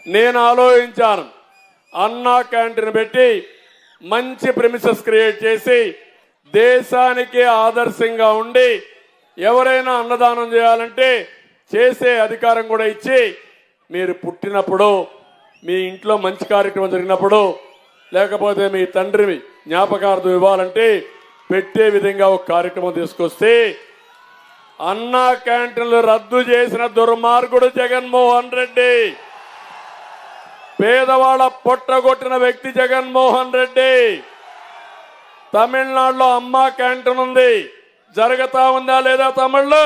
Speaker 1: నేను ఆలోచించాను, అన్నా క్యాంటీన్ పెట్టి మంచి ప్రెమిసెస్ క్రియేట్ చేసి దేశానికి ఆదర్శంగా ఉండి ఎవరైనా అన్నదానం చేయాలంటే చేసే అధికారం కూడా ఇచ్చి మీరు పుట్టినప్పుడు మీ ఇంట్లో మంచి కార్యక్రమం జరిగినప్పుడు లేకపోతే మీ తండ్రి జ్ఞాపకార్థం ఇవ్వాలంటే పెట్టే విధంగా ఒక కార్యక్రమం తీసుకొస్తే అన్నా క్యాంటీన్లు రద్దు చేసిన దుర్మార్గుడు జగన్మోహన్ రెడ్డి, పేదవాళ్ళ పొట్టగొట్టిన వ్యక్తి జగన్మోహన్ రెడ్డి. తమిళనాడులో అమ్మా క్యాంటీన్ ఉంది, జరుగుతా ఉందా లేదా తమిళ్లో?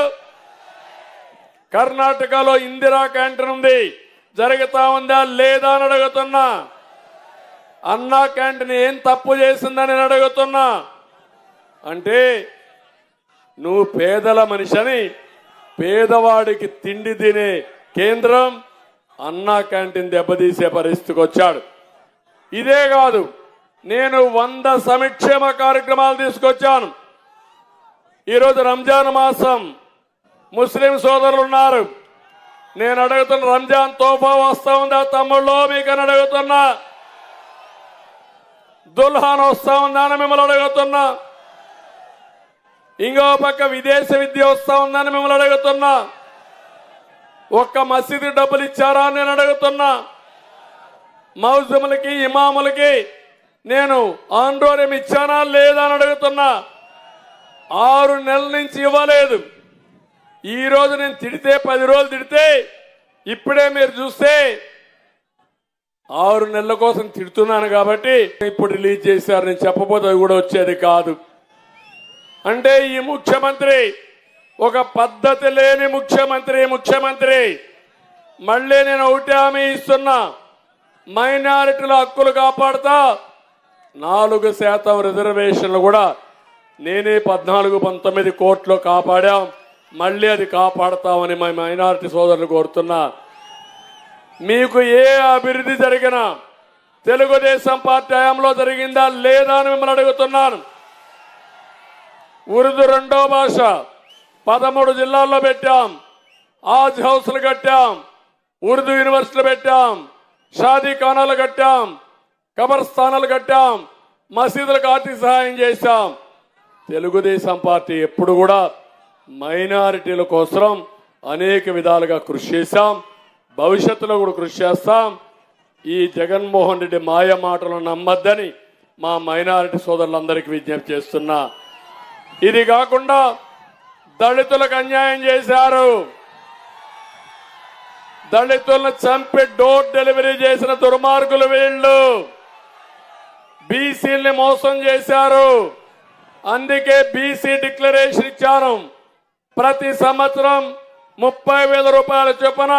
Speaker 1: కర్ణాటకలో ఇందిరా క్యాంటీన్ ఉంది, జరుగుతా ఉందా లేదా అని అడుగుతున్నా. అన్నా క్యాంటీన్ ఏం తప్పు చేసిందని నేను అడుగుతున్నా. అంటే నువ్వు పేదల మనిషిని, పేదవాడికి తిండి తినే కేంద్రం అన్నా క్యాంటీన్ దెబ్బతీసే పరిస్థితికి వచ్చాడు. ఇదే కాదు, నేను 100 సంక్షేమ కార్యక్రమాలు తీసుకొచ్చాను. ఈరోజు రంజాన్ మాసం, ముస్లిం సోదరులు ఉన్నారు. నేను అడుగుతున్న రంజాన్ తోఫా వస్తా ఉందా తమ్ముళ్ళు మీకని అడుగుతున్నా. దుల్హాన్ వస్తా ఉందా అని మిమ్మల్ని అడుగుతున్నా. ఇంకో పక్క విదేశ విద్య వస్తా ఉందని మిమ్మల్ని అడుగుతున్నా. ఒక్క మసీదు డబ్బులు ఇచ్చారా అని నేను అడుగుతున్నా. మౌజములకి ఇమాములకి నేను ఆందోళన ఇచ్చానా లేదా అని అడుగుతున్నా. 6 నెలల నుంచి ఇవ్వలేదు. ఈ రోజు నేను తిడితే 10 రోజులు తిడితే ఇప్పుడే మీరు చూస్తే 6 నెలల కోసం తిడుతున్నాను కాబట్టి ఇప్పుడు రిలీజ్ చేశారు. నేను చెప్పబోతే అది కూడా వచ్చేది కాదు. అంటే ఈ ముఖ్యమంత్రి ఒక పద్ధతి లేని ముఖ్యమంత్రి. మళ్ళీ నేను ఒకటి హామీ ఇస్తున్నా, మైనారిటీల హక్కులు కాపాడుతా. 4% రిజర్వేషన్లు కూడా నేనే 14-19 కోట్లు కాపాడాం. మళ్ళీ అది కాపాడతామని మా మైనారిటీ సోదరులు కోరుతున్నా. మీకు ఏ అభివృద్ధి జరిగినా తెలుగుదేశం పార్టీ హయాంలో జరిగిందా లేదా అని మిమ్మల్ని అడుగుతున్నాను. ఉర్దూ 2వ భాష 13 జిల్లాల్లో పెట్టాం. ఆజ్ హౌస్లు కట్టాం, ఉర్దూ యూనివర్సిటీలు పెట్టాం, షాదీ ఖానాలు కట్టాం, కబర్స్థానాలు కట్టాం, మసీదులకు ఆర్థిక సహాయం చేశాం. తెలుగుదేశం పార్టీ ఎప్పుడు కూడా మైనారిటీల కోసం అనేక విధాలుగా కృషి చేశాం, భవిష్యత్తులో కూడా కృషి చేస్తాం. ఈ జగన్మోహన్ రెడ్డి మాయ మాటలు నమ్మద్దని మా మైనారిటీ సోదరులందరికీ విజ్ఞప్తి చేస్తున్నా. ఇది కాకుండా దళితులకు అన్యాయం చేశారు. దళితులను చంపి డోర్ డెలివరీ చేసిన దుర్మార్గులు వీళ్ళు. బీసీల్ని మోసం చేశారు. అందుకే బీసీ డిక్లరేషన్ ఇచ్చాను. ప్రతి సంవత్సరం 30,000 రూపాయల చొప్పున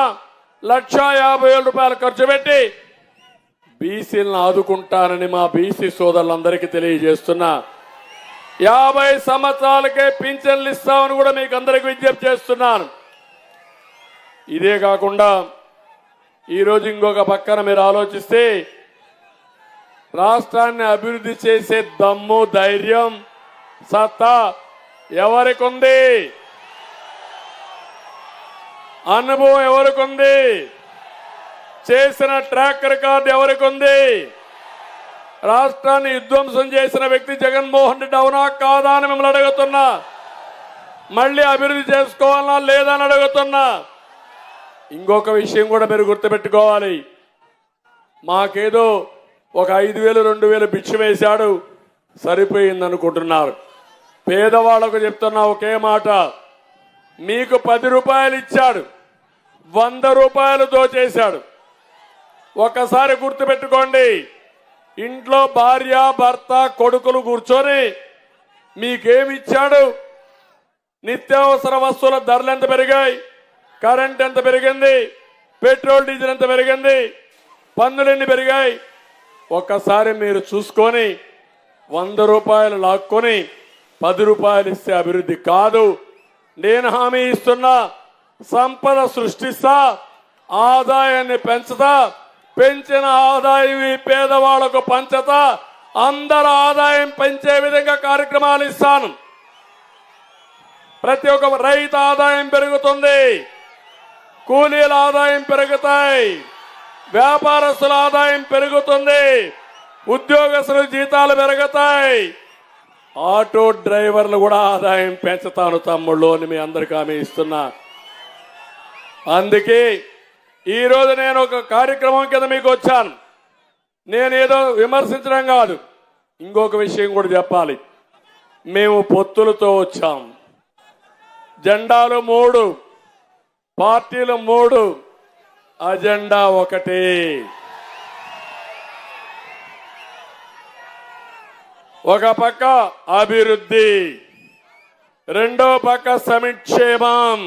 Speaker 1: 1,50,000 రూపాయలు ఖర్చు పెట్టి బీసీలను ఆదుకుంటానని మా బీసీ సోదరులందరికీ తెలియజేస్తున్నా. 50 సంవత్సరాలకే పింఛన్లు ఇస్తామని కూడా మీకు అందరికి విజ్ఞప్తి చేస్తున్నాను. ఇదే కాకుండా ఈరోజు ఇంకొక పక్కన మీరు ఆలోచిస్తే రాష్ట్రాన్ని అభివృద్ధి చేసే దమ్ము, ధైర్యం, సత్తా ఎవరికి ఉంది? అనుభవం ఎవరికి ఉంది? చేసిన ట్రాక్ రికార్డు ఎవరికి ఉంది? రాష్ట్రాన్ని విధ్వంసం చేసిన వ్యక్తి జగన్మోహన్ రెడ్డి అవునా కాదా అని మిమ్మల్ని అడుగుతున్నా. మళ్ళీ అభివృద్ధి చేసుకోవాలా లేదా అని అడుగుతున్నా. ఇంకొక విషయం కూడా మీరు గుర్తుపెట్టుకోవాలి. మాకేదో ఒక 5,000 2,000 భిక్ష వేశాడు సరిపోయింది అనుకుంటున్నారు. పేదవాళ్లకు చెప్తున్నా ఒకే మాట, మీకు 10 రూపాయలు ఇచ్చాడు, 100 రూపాయలు దోచేశాడు. ఒకసారి గుర్తుపెట్టుకోండి, ఇంట్లో భార్య భర్త కొడుకులు కూర్చొని మీకేమిచ్చాడు? నిత్యావసర వస్తువుల ధరలు ఎంత పెరిగాయి, కరెంట్ ఎంత పెరిగింది, పెట్రోల్ డీజిల్ ఎంత పెరిగింది, పన్నులు ఎన్ని పెరిగాయి? ఒక్కసారి మీరు చూసుకొని 100 రూపాయలు లాక్కొని 10 రూపాయలు ఇస్తే అభివృద్ధి కాదు. నేను హామీ ఇస్తున్నా, సంపద సృష్టిస్తా, ఆదాయాన్ని పెంచుతా, పెంచిన ఆదాయం ఈ పేదవాళ్లకు పంచతా, అందరి ఆదాయం పెంచే విధంగా కార్యక్రమాలు ఇస్తాను. ప్రతి ఒక్క రైతు ఆదాయం పెరుగుతుంది, కూలీల ఆదాయం పెరుగుతాయి, వ్యాపారస్తుల ఆదాయం పెరుగుతుంది, ఉద్యోగస్తుల జీతాలు పెరుగుతాయి, ఆటో డ్రైవర్లు కూడా ఆదాయం పెంచుతాను తమ్ముళ్ళు అని మీ అందరికీ హామీ ఇస్తున్నా. అందుకే ఈరోజు నేను ఒక కార్యక్రమం కింద మీకు వచ్చాను. నేనేదో విమర్శించడం కాదు, ఇంకొక విషయం కూడా చెప్పాలి. మేము పొత్తులతో వచ్చాం. జెండాలు 3, పార్టీలు 3, అజెండా ఒకటి. ఒక పక్క అభివృద్ధి, రెండో పక్క సంక్షేమం,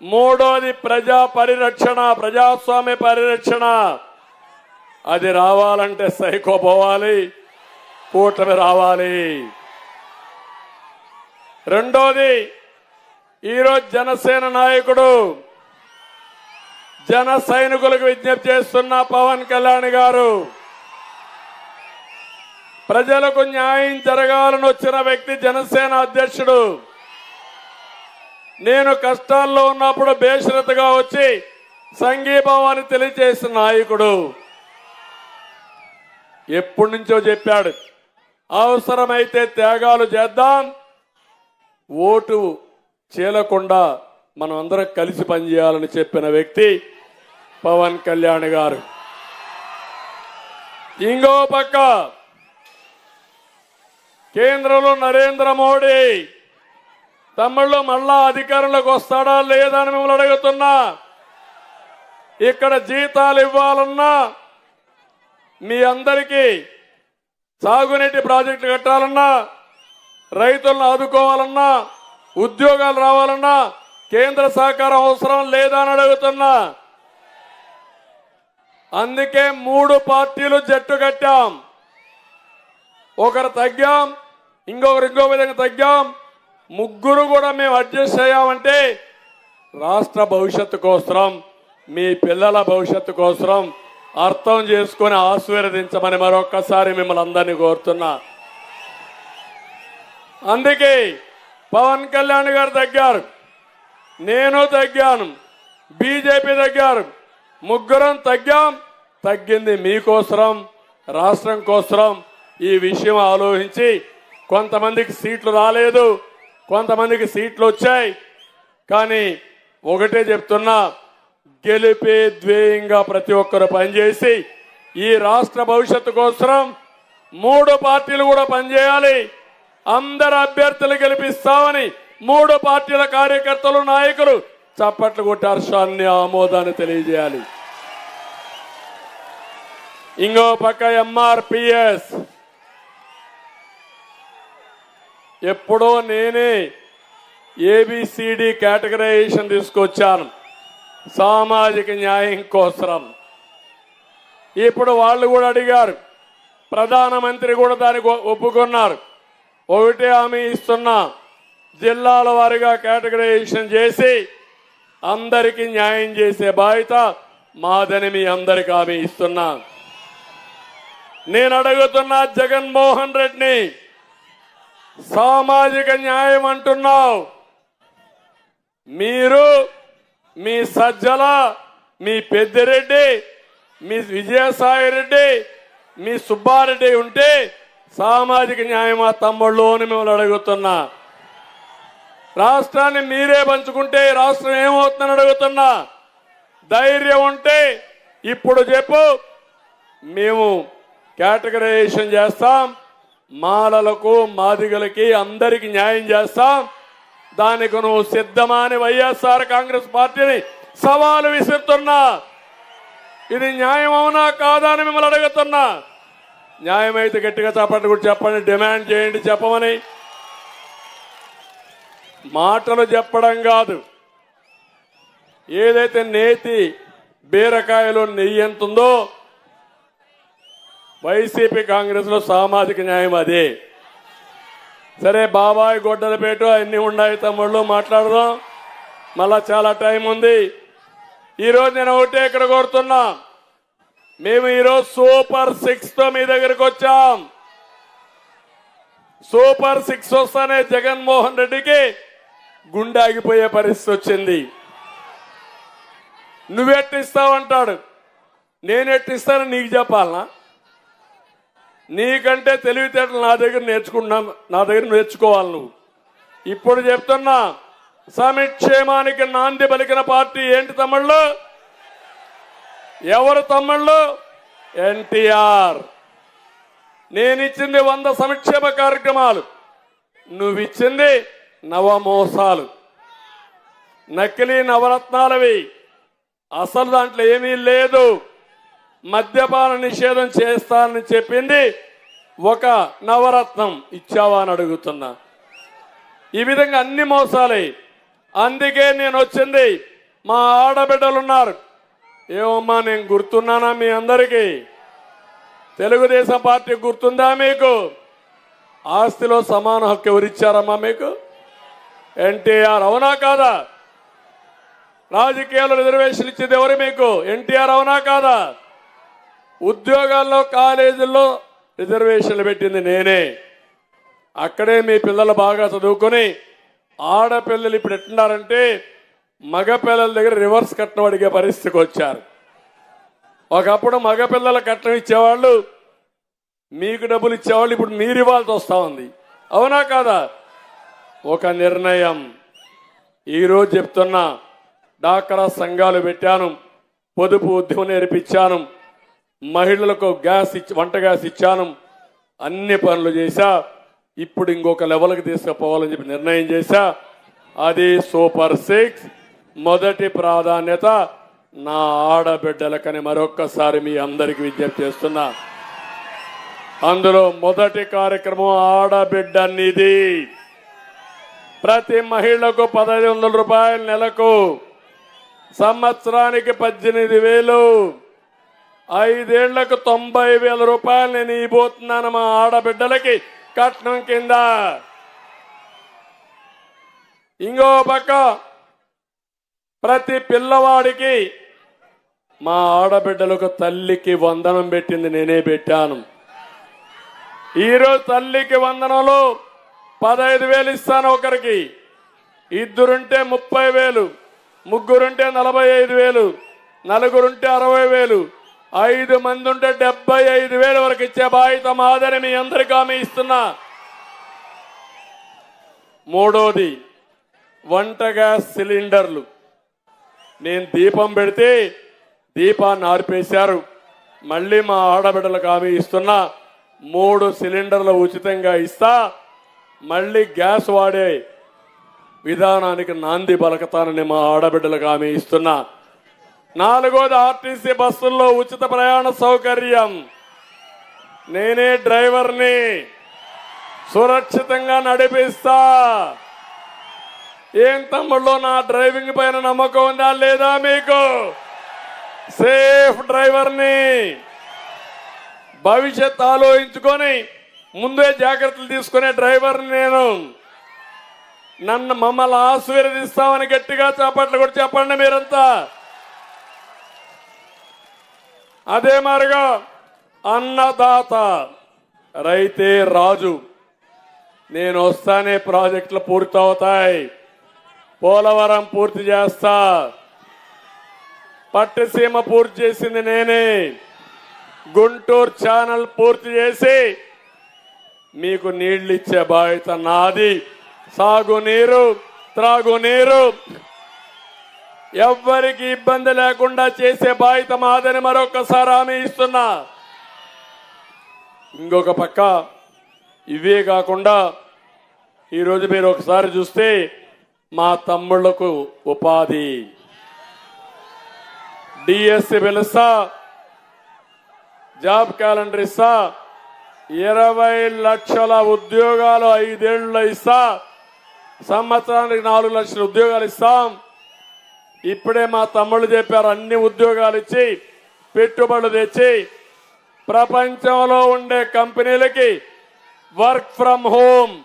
Speaker 1: మూడోది ప్రజా పరిరక్షణ, ప్రజాస్వామ్య పరిరక్షణ. అది రావాలంటే సైకో పోవాలి, కూటమి రావాలి. రెండోది ఈరోజు జనసేన నాయకుడు జన సైనికులకు విజ్ఞప్తి చేస్తున్న పవన్ కళ్యాణ్ గారు, ప్రజలకు న్యాయం జరగాలని వచ్చిన వ్యక్తి, జనసేన అధ్యక్షుడు. నేను కష్టాల్లో ఉన్నప్పుడు బేషరతుగా వచ్చి సంఘీభావాన్ని తెలియజేసిన నాయకుడు. ఎప్పటి నుంచో చెప్పాడు, అవసరమైతే త్యాగాలు చేద్దాం, ఓటు చీలకుండా మనం అందరం కలిసి పనిచేయాలని చెప్పిన వ్యక్తి పవన్ కళ్యాణ్ గారు. ఇంకో పక్క కేంద్రంలో నరేంద్ర మోడీ తమిళలో మళ్ళా అధికారంలోకి వస్తాడా లేదా అని మిమ్మల్ని అడుగుతున్నా. ఇక్కడ జీతాలు ఇవ్వాలన్నా, మీ అందరికీ సాగునీటి ప్రాజెక్టులు కట్టాలన్నా, రైతులను ఆదుకోవాలన్నా, ఉద్యోగాలు రావాలన్నా కేంద్ర సహకారం అవసరం లేదా అని అడుగుతున్నా. అందుకే 3 పార్టీలు జట్టు కట్టాం. ఒకరు తగ్గాం, ఇంకొకరు ఇంకో విధంగా తగ్గాం, ముగ్గురు కూడా మేము అడ్జస్ట్ అయ్యామంటే రాష్ట్ర భవిష్యత్తు కోసం, మీ పిల్లల భవిష్యత్తు కోసం అర్థం చేసుకుని ఆశీర్వదించమని మరొక్కసారి మిమ్మల్ని అందరినీ కోరుతున్నా. అందుకే పవన్ కళ్యాణ్ గారు తగ్గారు, నేను తగ్గాను, బీజేపీ తగ్గారు, ముగ్గురం తగ్గాం. తగ్గింది మీకోసరం, రాష్ట్రం కోసం. ఈ విషయం ఆలోచించి కొంతమందికి సీట్లు రాలేదు, కొంతమందికి సీట్లు వచ్చాయి. కానీ ఒకటే చెప్తున్నా, గెలిపే ధ్యేయంగా ప్రతి ఒక్కరు పనిచేసి ఈ రాష్ట్ర భవిష్యత్తు కోసం 3 పార్టీలు కూడా పనిచేయాలి. అందరు అభ్యర్థులు గెలిపిస్తామని 3 పార్టీల కార్యకర్తలు, నాయకులు చప్పట్లు కొట్టి హర్షాన్ని, ఆమోదాన్ని తెలియజేయాలి. ఇంకో పక్క ఎంఆర్పిఎస్. ఎప్పుడో నేనే ఏబిసిడి కేటగరైజేషన్ తీసుకొచ్చాను సామాజిక న్యాయం కోసం. ఇప్పుడు వాళ్ళు కూడా అడిగారు, ప్రధానమంత్రి కూడా దానికి ఒప్పుకున్నారు. ఒకటే హామీ ఇస్తున్నా, జిల్లాల వారీగా కేటగరైజేషన్ చేసి అందరికీ న్యాయం చేసే బాధ్యత మాదని మీ అందరికీ హామీ ఇస్తున్నా. నేను అడుగుతున్నా, జగన్మోహన్ రెడ్డిని సామాజిక న్యాయం అంటున్నావు. మీరు, మీ సజ్జల, మీ పెద్దిరెడ్డి, మీ విజయసాయి రెడ్డి, మీ సుబ్బారెడ్డి ఉంటే సామాజిక న్యాయమా తమ్ముళ్ళు అని మిమ్మల్ని అడుగుతున్నా. రాష్ట్రాన్ని మీరే పంచుకుంటే రాష్ట్రం ఏమవుతుందని అడుగుతున్నా. ధైర్యం ఉంటే ఇప్పుడు చెప్పు, మేము కేటగరైజేషన్ చేస్తాం, మాలలకు, మాదిగలకి అందరికి న్యాయం చేస్తాం. దానికి నువ్వు సిద్ధమా అని వైఎస్ఆర్ కాంగ్రెస్ పార్టీని సవాలు విసురుతున్నా. ఇది న్యాయం అవునా కాదా అని మిమ్మల్ని అడుగుతున్నా. న్యాయమైతే గట్టిగా చప్పట్లు కూడా చెప్పండి, డిమాండ్ చేయండి చెప్పమని. మాటలు చెప్పడం కాదు, ఏదైతే నేతి బీరకాయలో నెయ్యి ఎంత ఉందో వైసీపీ కాంగ్రెస్ లో సామాజిక న్యాయం అదే. సరే, బాబాయ్ గొడ్డలపేట అన్ని ఉన్నాయి తమ్ముళ్ళు, మాట్లాడదాం, మళ్ళా చాలా టైం ఉంది. ఈరోజు నేను ఒకటే ఇక్కడ కోరుతున్నా, మేము ఈరోజు సూపర్ 6 తో మీ దగ్గరకు వచ్చాం. సూపర్ 6 వస్తానే జగన్మోహన్ రెడ్డికి గుండె ఆగిపోయే పరిస్థితి వచ్చింది. నువ్వెట్టిస్తావంటాడు. నేను ఎట్టిస్తానని నీకు చెప్పాలనా? నీకంటే తెలివితేటలు నా దగ్గర నేర్చుకోవాలి నువ్వు. ఇప్పుడు చెప్తున్నా, సంక్షేమానికి నాంది పలికిన పార్టీ ఏంటి తమ్ముళ్ళు? ఎవరు తమ్ముళ్ళు? ఎన్టీఆర్. నేనిచ్చింది 100 సంక్షేమ కార్యక్రమాలు, నువ్విచ్చింది నవమోసాలు, నకిలీ నవరత్నాలవి. అసలు దాంట్లో ఏమీ లేదు. మద్యపాన నిషేధం చేస్తానని చెప్పింది ఒక నవరత్నం, ఇచ్చావా అని అడుగుతున్నా. ఈ విధంగా అన్ని మోసాలే. అందుకే నేను వచ్చింది. మా ఆడబిడ్డలున్నారు. ఏమమ్మా, నేను గుర్తున్నానా మీ అందరికీ? తెలుగుదేశం పార్టీ గుర్తుందా మీకు? ఆస్తిలో సమాన హక్కు ఎవరిచ్చారమ్మా మీకు? ఎన్టీఆర్. అవునా కాదా? రాజకీయాల్లో రిజర్వేషన్ ఇచ్చింది ఎవరు మీకు? ఎన్టీఆర్. అవునా కాదా? ఉద్యోగాల్లో కాలేజీల్లో రిజర్వేషన్లు పెట్టింది నేనే. అక్కడే మీ పిల్లలు బాగా చదువుకొని ఆడపిల్లలు ఇప్పుడు ఎట్టున్నారంటే మగపిల్లల దగ్గర రివర్స్ కట్నం అడిగే పరిస్థితికి వచ్చారు. ఒకప్పుడు మగపిల్లల కట్నం ఇచ్చేవాళ్ళు, మీకు డబ్బులు ఇచ్చేవాళ్ళు, ఇప్పుడు మీరు ఇవ్వాల్సి వస్తా ఉంది. అవునా కాదా? ఒక నిర్ణయం ఈరోజు చెప్తున్నా. డాక్రా సంఘాలు పెట్టాను, పొదుపు ఉద్యమం నేర్పించాను, మహిళలకు వంట గ్యాస్ ఇచ్చాను, అన్ని పనులు చేశా. ఇప్పుడు ఇంకొక లెవెల్కి తీసుకుపోవాలని చెప్పి నిర్ణయం చేశా. అది సూపర్ 6. మొదటి ప్రాధాన్యత నా ఆడబిడ్డలకని మరొక్కసారి మీ అందరికి విజ్ఞప్తి చేస్తున్నా. అందులో మొదటి కార్యక్రమం ఆడబిడ్డ నిధి. ప్రతి మహిళకు 1,500 రూపాయలు నెలకు, సంవత్సరానికి 18,000, 5 ఏళ్లకు 90,000 రూపాయలు నేను ఇవ్వబోతున్నాను మా ఆడబిడ్డలకి కట్నం కింద. ఇంకో పక్క ప్రతి పిల్లవాడికి మా ఆడబిడ్డలకు తల్లికి వందనం పెట్టింది నేనే పెట్టాను. ఈరోజు తల్లికి వందనంలో 15,000 ఇస్తాను ఒకరికి, ఇద్దరుంటే 30,000, ముగ్గురుంటే 45,000, నలుగురుంటే 60,000, 5 మంది ఉంటే 75,000 వరకు ఇచ్చే బాధ్యత మాదని మీ అందరికీ హామీ ఇస్తున్నా. మూడోది వంట గ్యాస్ సిలిండర్లు. నేను దీపం పెడితే దీపాన్ని ఆర్పేశారు. మళ్ళీ మా ఆడబిడ్డలకు హామీ ఇస్తున్నా, 3 సిలిండర్లు ఉచితంగా ఇస్తా. మళ్ళీ గ్యాస్ వాడే విధానానికి నాంది పలకతానని మా ఆడబిడ్డలకు హామీ ఇస్తున్నా. 4వది ఆర్టీసీ బస్సుల్లో ఉచిత ప్రయాణ సౌకర్యం. నేనే డ్రైవర్ని, సురక్షితంగా నడిపిస్తా. ఏం తమ్ముళ్ళు, నా డ్రైవింగ్ పైన నమ్మకం ఉందా లేదా మీకు? సేఫ్ డ్రైవర్ని. భవిష్యత్ ఆలోచించుకొని ముందే జాగ్రత్తలు తీసుకునే డ్రైవర్ని నేను. మమ్మల్ని ఆశీర్వదిస్తామని గట్టిగా చప్పట్లు కూడా చెప్పండి మీరంతా. అదే మరిగా అన్నదాత, రైతే రాజు. నేను వస్తానే ప్రాజెక్టులు పూర్తవుతాయి. పోలవరం పూర్తి చేస్తా, పట్టిసీమ పూర్తి చేసింది నేనే, గుంటూరు ఛానల్ పూర్తి చేసి మీకు నీళ్లు ఇచ్చే బాధ్యత నాది. సాగునీరు, త్రాగునీరు ఎవ్వరికి ఇబ్బంది లేకుండా చేసే బాధ్యత మాదని మరొకసారి హామీ ఇస్తున్నా. ఇంకొక పక్క ఇవే కాకుండా ఈరోజు మీరు ఒకసారి చూస్తే మా తమ్ముళ్లకు ఉపాధి, డిఎస్సి పిలుస్తా, జాబ్ క్యాలెండర్ ఇస్తా, 20 లక్షల ఉద్యోగాలు 5 ఏళ్లలో ఇస్తా, సంవత్సరానికి 4 లక్షల ఉద్యోగాలు ఇస్తాం. ఇప్పుడే మా తమ్ముళ్ళు చెప్పారు, అన్ని ఉద్యోగాలు ఇచ్చి పెట్టుబడులు తెచ్చి ప్రపంచంలో ఉండే కంపెనీలకి వర్క్ ఫ్రమ్ హోమ్,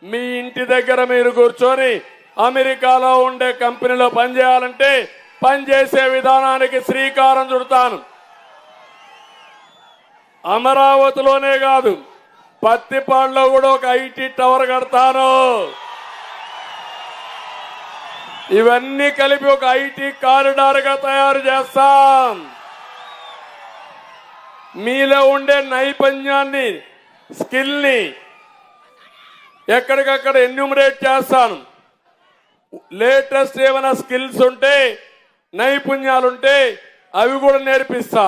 Speaker 1: మీ ఇంటి దగ్గర మీరు కూర్చొని అమెరికాలో ఉండే కంపెనీలో పనిచేయాలంటే పనిచేసే విధానానికి శ్రీకారం చుడతాను. అమరావతిలోనే కాదు, పత్తిపాడులో కూడా ఒక ఐటీ టవర్ కడతాను. ఇవన్నీ కలిపి ఒక ఐటీ కారిడార్ గా తయారు చేస్తాం. మీలో ఉండే నైపుణ్యాన్ని, స్కిల్ని ఎక్కడికక్కడ ఎన్యూమరేట్ చేస్తాను. లేటెస్ట్ ఏమైనా స్కిల్స్ ఉంటే, నైపుణ్యాలుంటే అవి కూడా నేర్పిస్తా.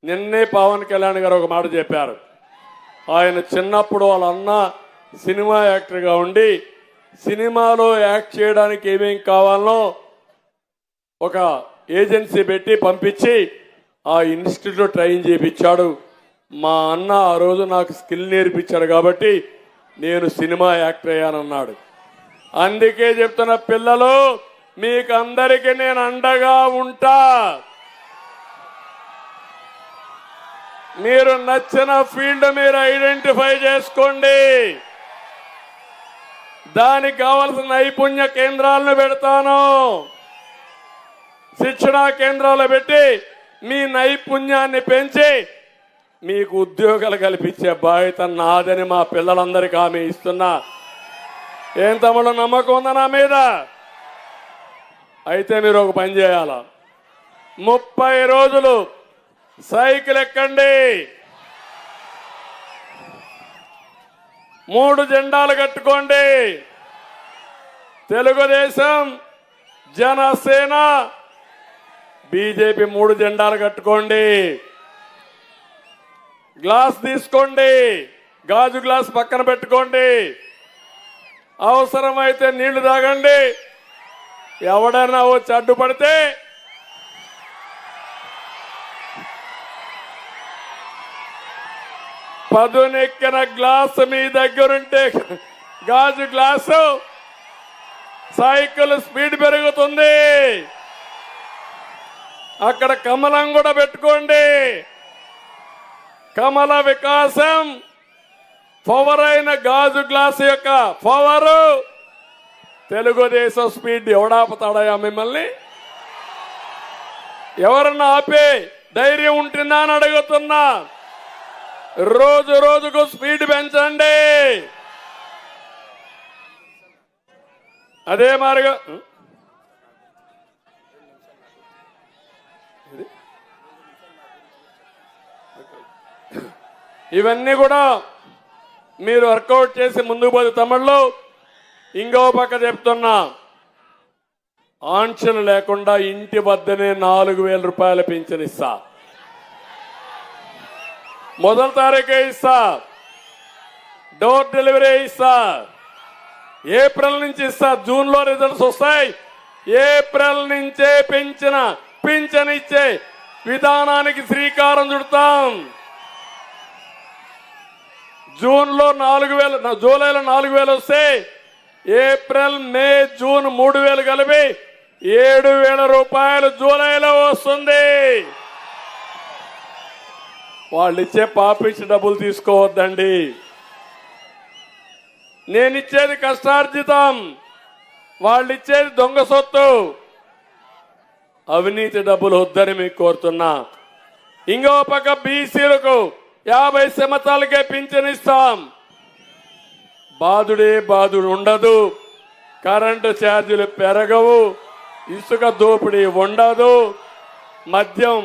Speaker 1: నిన్నే పవన్ కళ్యాణ్ గారు ఒక మాట చెప్పారు. ఆయన చిన్నప్పుడు వాళ్ళ అన్న సినిమా యాక్టర్గా ఉండి సినిమాలో యాక్ట్ చేయడానికి ఏమేం కావాలనో ఒక ఏజెన్సీ పెట్టి పంపించి ఆ ఇన్స్టిట్యూట్లో ట్రైన్ చేయించాడు. మా అన్న ఆ రోజు నాకు స్కిల్ నేర్పించాడు కాబట్టి నేను సినిమా యాక్టర్ అయ్యానన్నాడు. అందుకే చెప్తున్న పిల్లలు, మీకు అందరికీ నేను అండగా ఉంటా. మీరు నచ్చిన ఫీల్డ్ మీరు ఐడెంటిఫై చేసుకోండి. దానికి కావాల్సిన నైపుణ్య కేంద్రాలను పెడతాను. శిక్షణా కేంద్రాలు పెట్టి మీ నైపుణ్యాన్ని పెంచి మీకు ఉద్యోగాలు కల్పించే బాధ్యత నాదని మా పిల్లలందరికీ హామీ ఇస్తున్నా. ఏం తమ్ముడు, నమ్మకం ఉందా నా మీద? అయితే మీరు ఒక పని చేయాల. 30 రోజులు సైకిల్ ఎక్కండి, 3 జెండాలు కట్టుకోండి. తెలుగుదేశం, జనసేన, బీజేపీ 3 జెండాలు కట్టుకోండి. గ్లాస్ తీసుకోండి, గాజు గ్లాస్ పక్కన పెట్టుకోండి. అవసరమైతే నీళ్లు తాగండి. ఎవడైనా వచ్చి అడ్డుపడితే పదునెక్కిన గ్లాస్ మీ దగ్గరుంటే, గాజు గ్లాసు, సైకిల్ స్పీడ్ పెరుగుతుంది. అక్కడ కమలం కూడా పెట్టుకోండి. కమల వికాసం పవర్ అయిన గాజు గ్లాస్ యొక్క పవరు, తెలుగుదేశం స్పీడ్ ఎవడాపుతాడయా మిమ్మల్ని? ఎవరన్నా ఆపే ధైర్యం ఉంటుందా అని అడుగుతున్నా. రోజు రోజుకు స్పీడ్ పెంచండి. అదే మారిగా ఇవన్నీ కూడా మీరు వర్కౌట్ చేసి ముందుకు పోతే తమిళ్లో ఇంకో పక్క చెప్తున్నా, ఆంక్షలు లేకుండా ఇంటి వద్దనే 4,000 రూపాయలు పింఛన్ ఇస్తా. మొదటి తారీఖే ఇస్తా. డోర్ డెలివరీ ఇస్తా. ఏప్రిల్ నుంచి ఇస్తా. జూన్ లో రిజల్ట్స్ వస్తాయి. ఏప్రిల్ నుంచే పింఛన్ ఇచ్చే విధానానికి శ్రీకారం చుడతాం. జూన్లో 4,000, జూలైలో 4,000 వస్తే ఏప్రిల్, మే, జూన్ 3,000 కలిపి 7,000 రూపాయలు జూలైలో వస్తుంది. వాళ్ళు ఇచ్చే పాపిచ్చి డబ్బులు తీసుకోవద్దండి. నేనిచ్చేది కష్టార్జితం, వాళ్ళు ఇచ్చేది దొంగ సొత్తు. అవినీతి డబ్బులు వద్దని మీకు కోరుతున్నా. ఇంకో పక్క బీసీలకు 50 సంవత్సరాలకే పింఛన్ ఇస్తాం. బాధుడు ఉండదు. కరెంటు ఛార్జీలు పెరగవు. ఇసుక దోపిడీ ఉండదు. మద్యం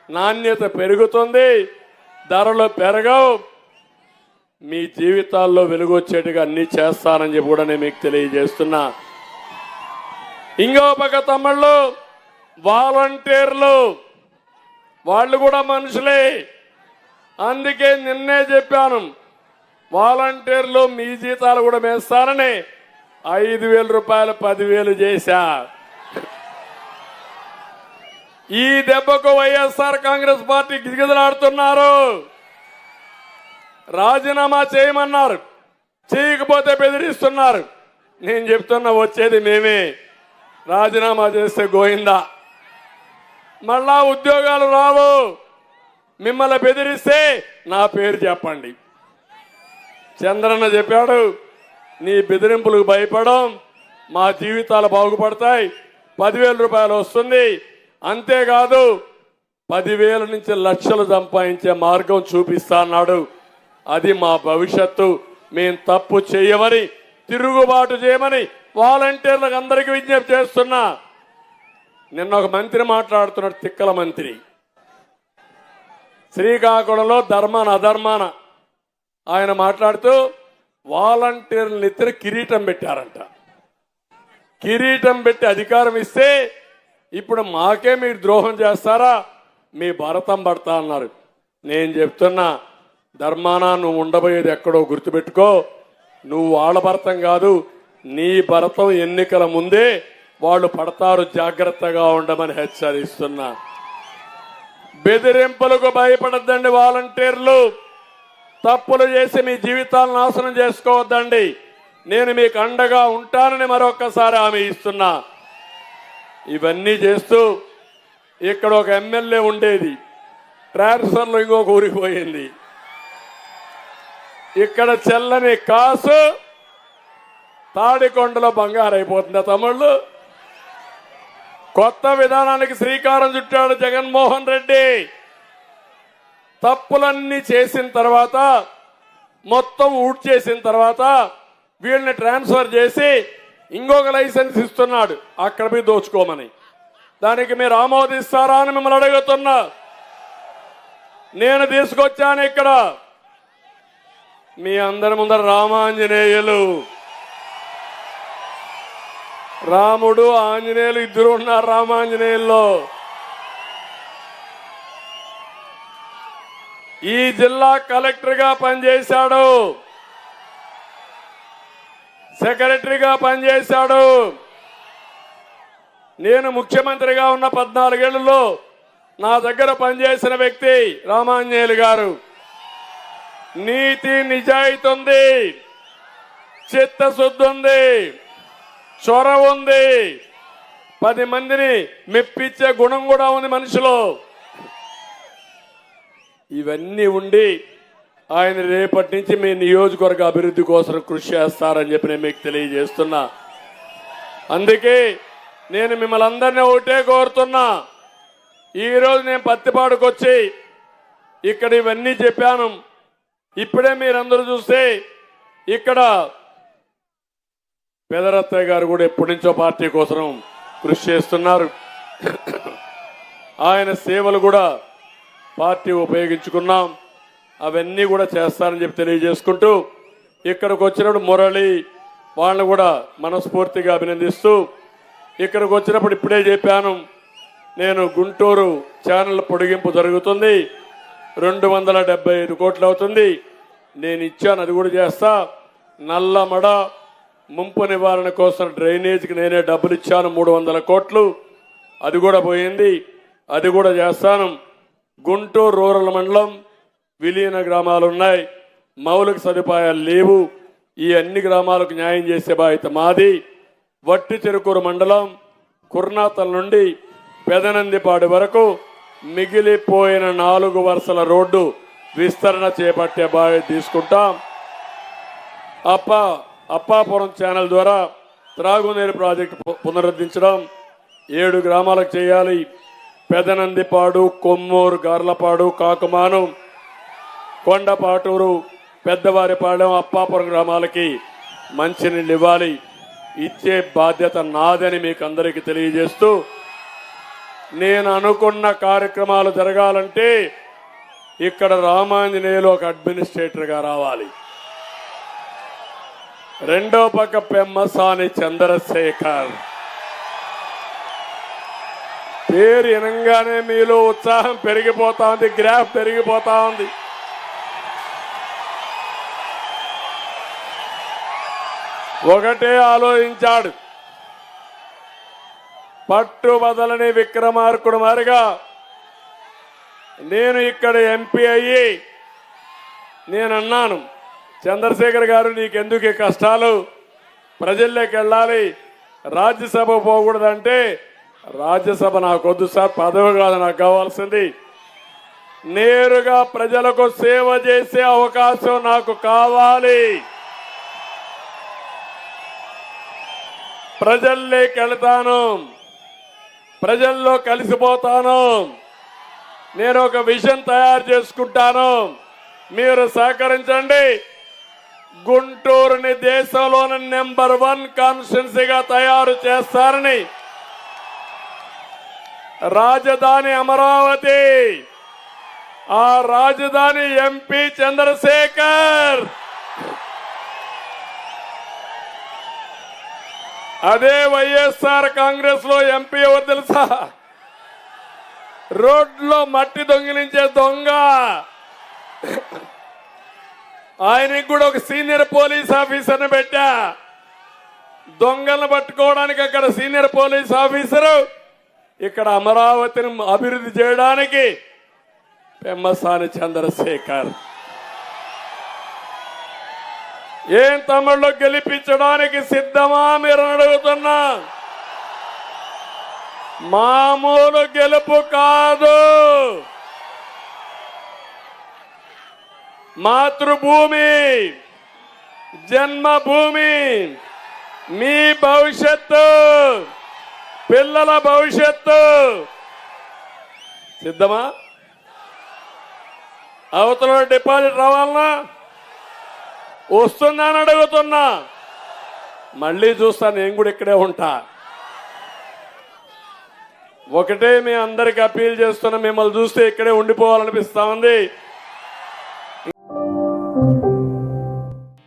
Speaker 1: నాణ్యత పెరుగుతుంది. ధరలు పెరగవు. మీ జీవితాల్లో వెలుగొచ్చేట్టుగా అన్ని చేస్తానని చెప్పి కూడా నేను మీకు తెలియజేస్తున్నా. ఇంకో పక్క తమ్ముళ్ళు, వాలంటీర్లు వాళ్ళు కూడా మనుషులే. అందుకే నిన్నే చెప్పాను, వాలంటీర్లు మీ జీతాలు కూడా వేస్తానని 5,000 రూపాయలు 10,000 చేశా. ఈ దెబ్బకు వైఎస్ఆర్ కాంగ్రెస్ పార్టీ గిజగిజలాడుతున్నారు. రాజీనామా చేయమన్నారు, చేయకపోతే బెదిరిస్తున్నారు. నేను చెప్తున్నా, వచ్చేది మేమే. రాజీనామా చేస్తే గోయిందా. మళ్ళా ఉద్యోగాలు రావు. మిమ్మల్ని బెదిరిస్తే నా పేరు చెప్పండి. చంద్రన్న చెప్పాడు, నీ బెదిరింపులకు భయపడం, మా జీవితాలు బాగుపడతాయి. 10,000 రూపాయలు వస్తుంది. అంతేకాదు 10,000 నుంచి లక్షలు సంపాదించే మార్గం చూపిస్తా అన్నాడు. అది మా భవిష్యత్తు. మేం తప్పు చేయమని, తిరుగుబాటు చేయమని వాలంటీర్లకు అందరికీ విజ్ఞప్తి చేస్తున్నా. నిన్న ఒక మంత్రి మాట్లాడుతున్నాడు, తిక్కల మంత్రి. శ్రీకాకుళంలో ధర్మాన అధర్మాన ఆయన మాట్లాడుతూ వాలంటీర్ల నెత్తిన కిరీటం పెట్టారంట. కిరీటం పెట్టి అధికారం ఇస్తే ఇప్పుడు మాకే మీరు ద్రోహం చేస్తారా, మీ భరతం పడతా అన్నారు. నేను చెప్తున్నా ధర్మానా, నువ్వు ఉండబోయేది ఎక్కడో గుర్తుపెట్టుకో. నువ్వు వాళ్ళ భరతం కాదు, నీ భరతం ఎన్నికల ముందే వాళ్ళు పడతారు, జాగ్రత్తగా ఉండమని హెచ్చరిస్తున్నా. బెదిరింపులకు భయపడద్దండి వాలంటీర్లు. తప్పులు చేసి మీ జీవితాలను నాశనం చేసుకోవద్దండి. నేను మీకు అండగా ఉంటానని మరొక్కసారి హామీ ఇస్తున్నా. ఇవన్నీ చేస్తూ ఇక్కడ ఒక ఎమ్మెల్యే ఉండేది, ట్రాన్స్ఫర్లో ఇంకొక ఊరికి పోయింది. ఇక్కడ చెల్లని కాసు తాడికొండలో బంగారు అయిపోతుందా తమ్ముళ్ళు? కొత్త విధానానికి శ్రీకారం చుట్టాడు జగన్మోహన్ రెడ్డి. తప్పులన్నీ చేసిన తర్వాత, మొత్తం ఊట్ చేసిన తర్వాత వీళ్ళని ట్రాన్స్ఫర్ చేసి ఇంకొక లైసెన్స్ ఇస్తున్నాడు అక్కడ పోయి దోచుకోమని. దానికి మీరు ఆమోదిస్తారా అని మిమ్మల్ని అడుగుతున్నా. నేను తీసుకొచ్చాను ఇక్కడ మీ అందరి ముందర రామాంజనేయులు. రాముడు ఆంజనేయులు ఇద్దరు ఉన్నారు రామాంజనేయుల్లో. ఈ జిల్లా కలెక్టర్ గా పనిచేశాడు, సెక్రటరీగా పనిచేశాడు. నేను ముఖ్యమంత్రిగా ఉన్న 14 ఏళ్లలో నా దగ్గర పనిచేసిన వ్యక్తి రామాంజనేయులు గారు. నీతి నిజాయితీ ఉంది, చిత్తశుద్ధి ఉంది, చొరవ ఉంది, 10 మందిని మెప్పించే గుణం కూడా ఉంది మనిషిలో. ఇవన్నీ ఉండి ఆయన రేపటి నుంచి మీ నియోజకవర్గ అభివృద్ధి కోసం కృషి చేస్తారని చెప్పి నేను మీకు తెలియజేస్తున్నా. అందుకే నేను మిమ్మల్ని అందరినీ ఒకటే కోరుతున్నా. ఈరోజు నేను పత్తిపాడుకు వచ్చి ఇక్కడ ఇవన్నీ చెప్పాను. ఇప్పుడే మీరందరూ చూస్తే ఇక్కడ పెదరత్తయ్య గారు కూడా ఎప్పటి నుంచో పార్టీ కోసం కృషి చేస్తున్నారు. ఆయన సేవలు కూడా పార్టీ ఉపయోగించుకున్నాం. అవన్నీ కూడా చేస్తారని చెప్పి తెలియజేసుకుంటూ ఇక్కడికి వచ్చినప్పుడు మురళి వాళ్ళని కూడా మనస్ఫూర్తిగా అభినందిస్తూ, ఇక్కడికి వచ్చినప్పుడు ఇప్పుడే చెప్పాను, నేను గుంటూరు ఛానల్ పొడిగింపు జరుగుతుంది, 275 కోట్లు అవుతుంది. నేను ఇచ్చాను, అది కూడా చేస్తా. నల్లమడ ముంపు నివారణ కోసం డ్రైనేజీకి నేనే డబ్బులు ఇచ్చాను, 300 కోట్లు. అది కూడా పోయింది, అది కూడా చేస్తాను. గుంటూరు రూరల్ మండలం విలీన గ్రామాలు ఉన్నాయి, మౌలిక సదుపాయాలు లేవు. ఈ అన్ని గ్రామాలకు న్యాయం చేసే బాధ్యత మాది. వట్టి చెరుకూరు మండలం కుర్నాతల నుండి పెదనందిపాడు వరకు మిగిలిపోయిన 4 వరుసల రోడ్డు విస్తరణ చేపట్టే బాధ్యత తీసుకుంటాం. అప్పాపురం ఛానల్ ద్వారా త్రాగునీరు ప్రాజెక్టు పునరుద్ధరించడం 7 గ్రామాలకు చేయాలి. పెదనందిపాడు, కొమ్మూరు, గార్లపాడు, కాకుమాను, కొండపాటూరు, పెద్దవారిపాలెం, అప్పాపురం గ్రామాలకి మంచినీళ్ళు ఇవ్వాలి. ఇచ్చే బాధ్యత నాదని మీకు అందరికీ తెలియజేస్తూ, నేను అనుకున్న కార్యక్రమాలు జరగాలంటే ఇక్కడ రామాంజనేయులు ఒక అడ్మినిస్ట్రేటర్గా రావాలి. రెండో పక్క పెమ్మసాని చంద్రశేఖర్ పేరు వినంగానే మీలో ఉత్సాహం పెరిగిపోతా ఉంది, గ్రాఫ్ పెరిగిపోతా ఉంది. ఒకటే ఆలోచించాడు, పట్టు వదలని విక్రమార్కుడు మారిగా నేను ఇక్కడ ఎంపీ అయ్యి నేనన్నాను, చంద్రశేఖర్ గారు నీకెందుకు ఈ కష్టాలు, ప్రజల్లోకి వెళ్ళాలి, రాజ్యసభ పోకూడదంటే రాజ్యసభ నాకొద్దు సార్, పదవి కాదు నాకు కావాల్సింది, నేరుగా ప్రజలకు సేవ చేసే అవకాశం నాకు కావాలి, ప్రజల్లోకి వెళ్తాను, ప్రజల్లో కలిసిపోతాను, నేను ఒక విజన్ తయారు చేసుకుంటాను, మీరు సహకరించండి. గుంటూరుని దేశంలోని నెంబర్ 1 కాన్స్టిట్యున్సీగా తయారు చేస్తారని, రాజధాని అమరావతి, ఆ రాజధాని ఎంపీ చంద్రశేఖర్, అదే వైఎస్ఆర్ కాంగ్రెస్ లో ఎంపీ ఎవరు తెలుసా? రోడ్లో మట్టి దొంగిలించే దొంగ. ఆయనకి కూడా ఒక సీనియర్ పోలీస్ ఆఫీసర్ని పెట్టా. దొంగలను పట్టుకోవడానికి అక్కడ సీనియర్ పోలీస్ ఆఫీసరు, ఇక్కడ అమరావతిని అభివృద్ధి చేయడానికి పెమ్మసాని చంద్రశేఖర్. ఏం తమ్ముళ్ళు గెలిపించడానికి సిద్ధమా మీరు అడుగుతున్నా? మామూలు గెలుపు కాదు. మాతృభూమి, జన్మభూమి, మీ భవిష్యత్తు, పిల్లల భవిష్యత్తు. సిద్ధమా? అవతల డిపాజిట్ రావాలనా? వస్తుందా అని అడుగుతున్నా. మళ్ళీ చూస్తా, నేను కూడా ఇక్కడే ఉంటా. ఒకటే మీ అందరికి అప్పీల్ చేస్తున్నా, మిమ్మల్ని చూస్తే ఇక్కడే ఉండిపోవాలనిపిస్తా ఉంది.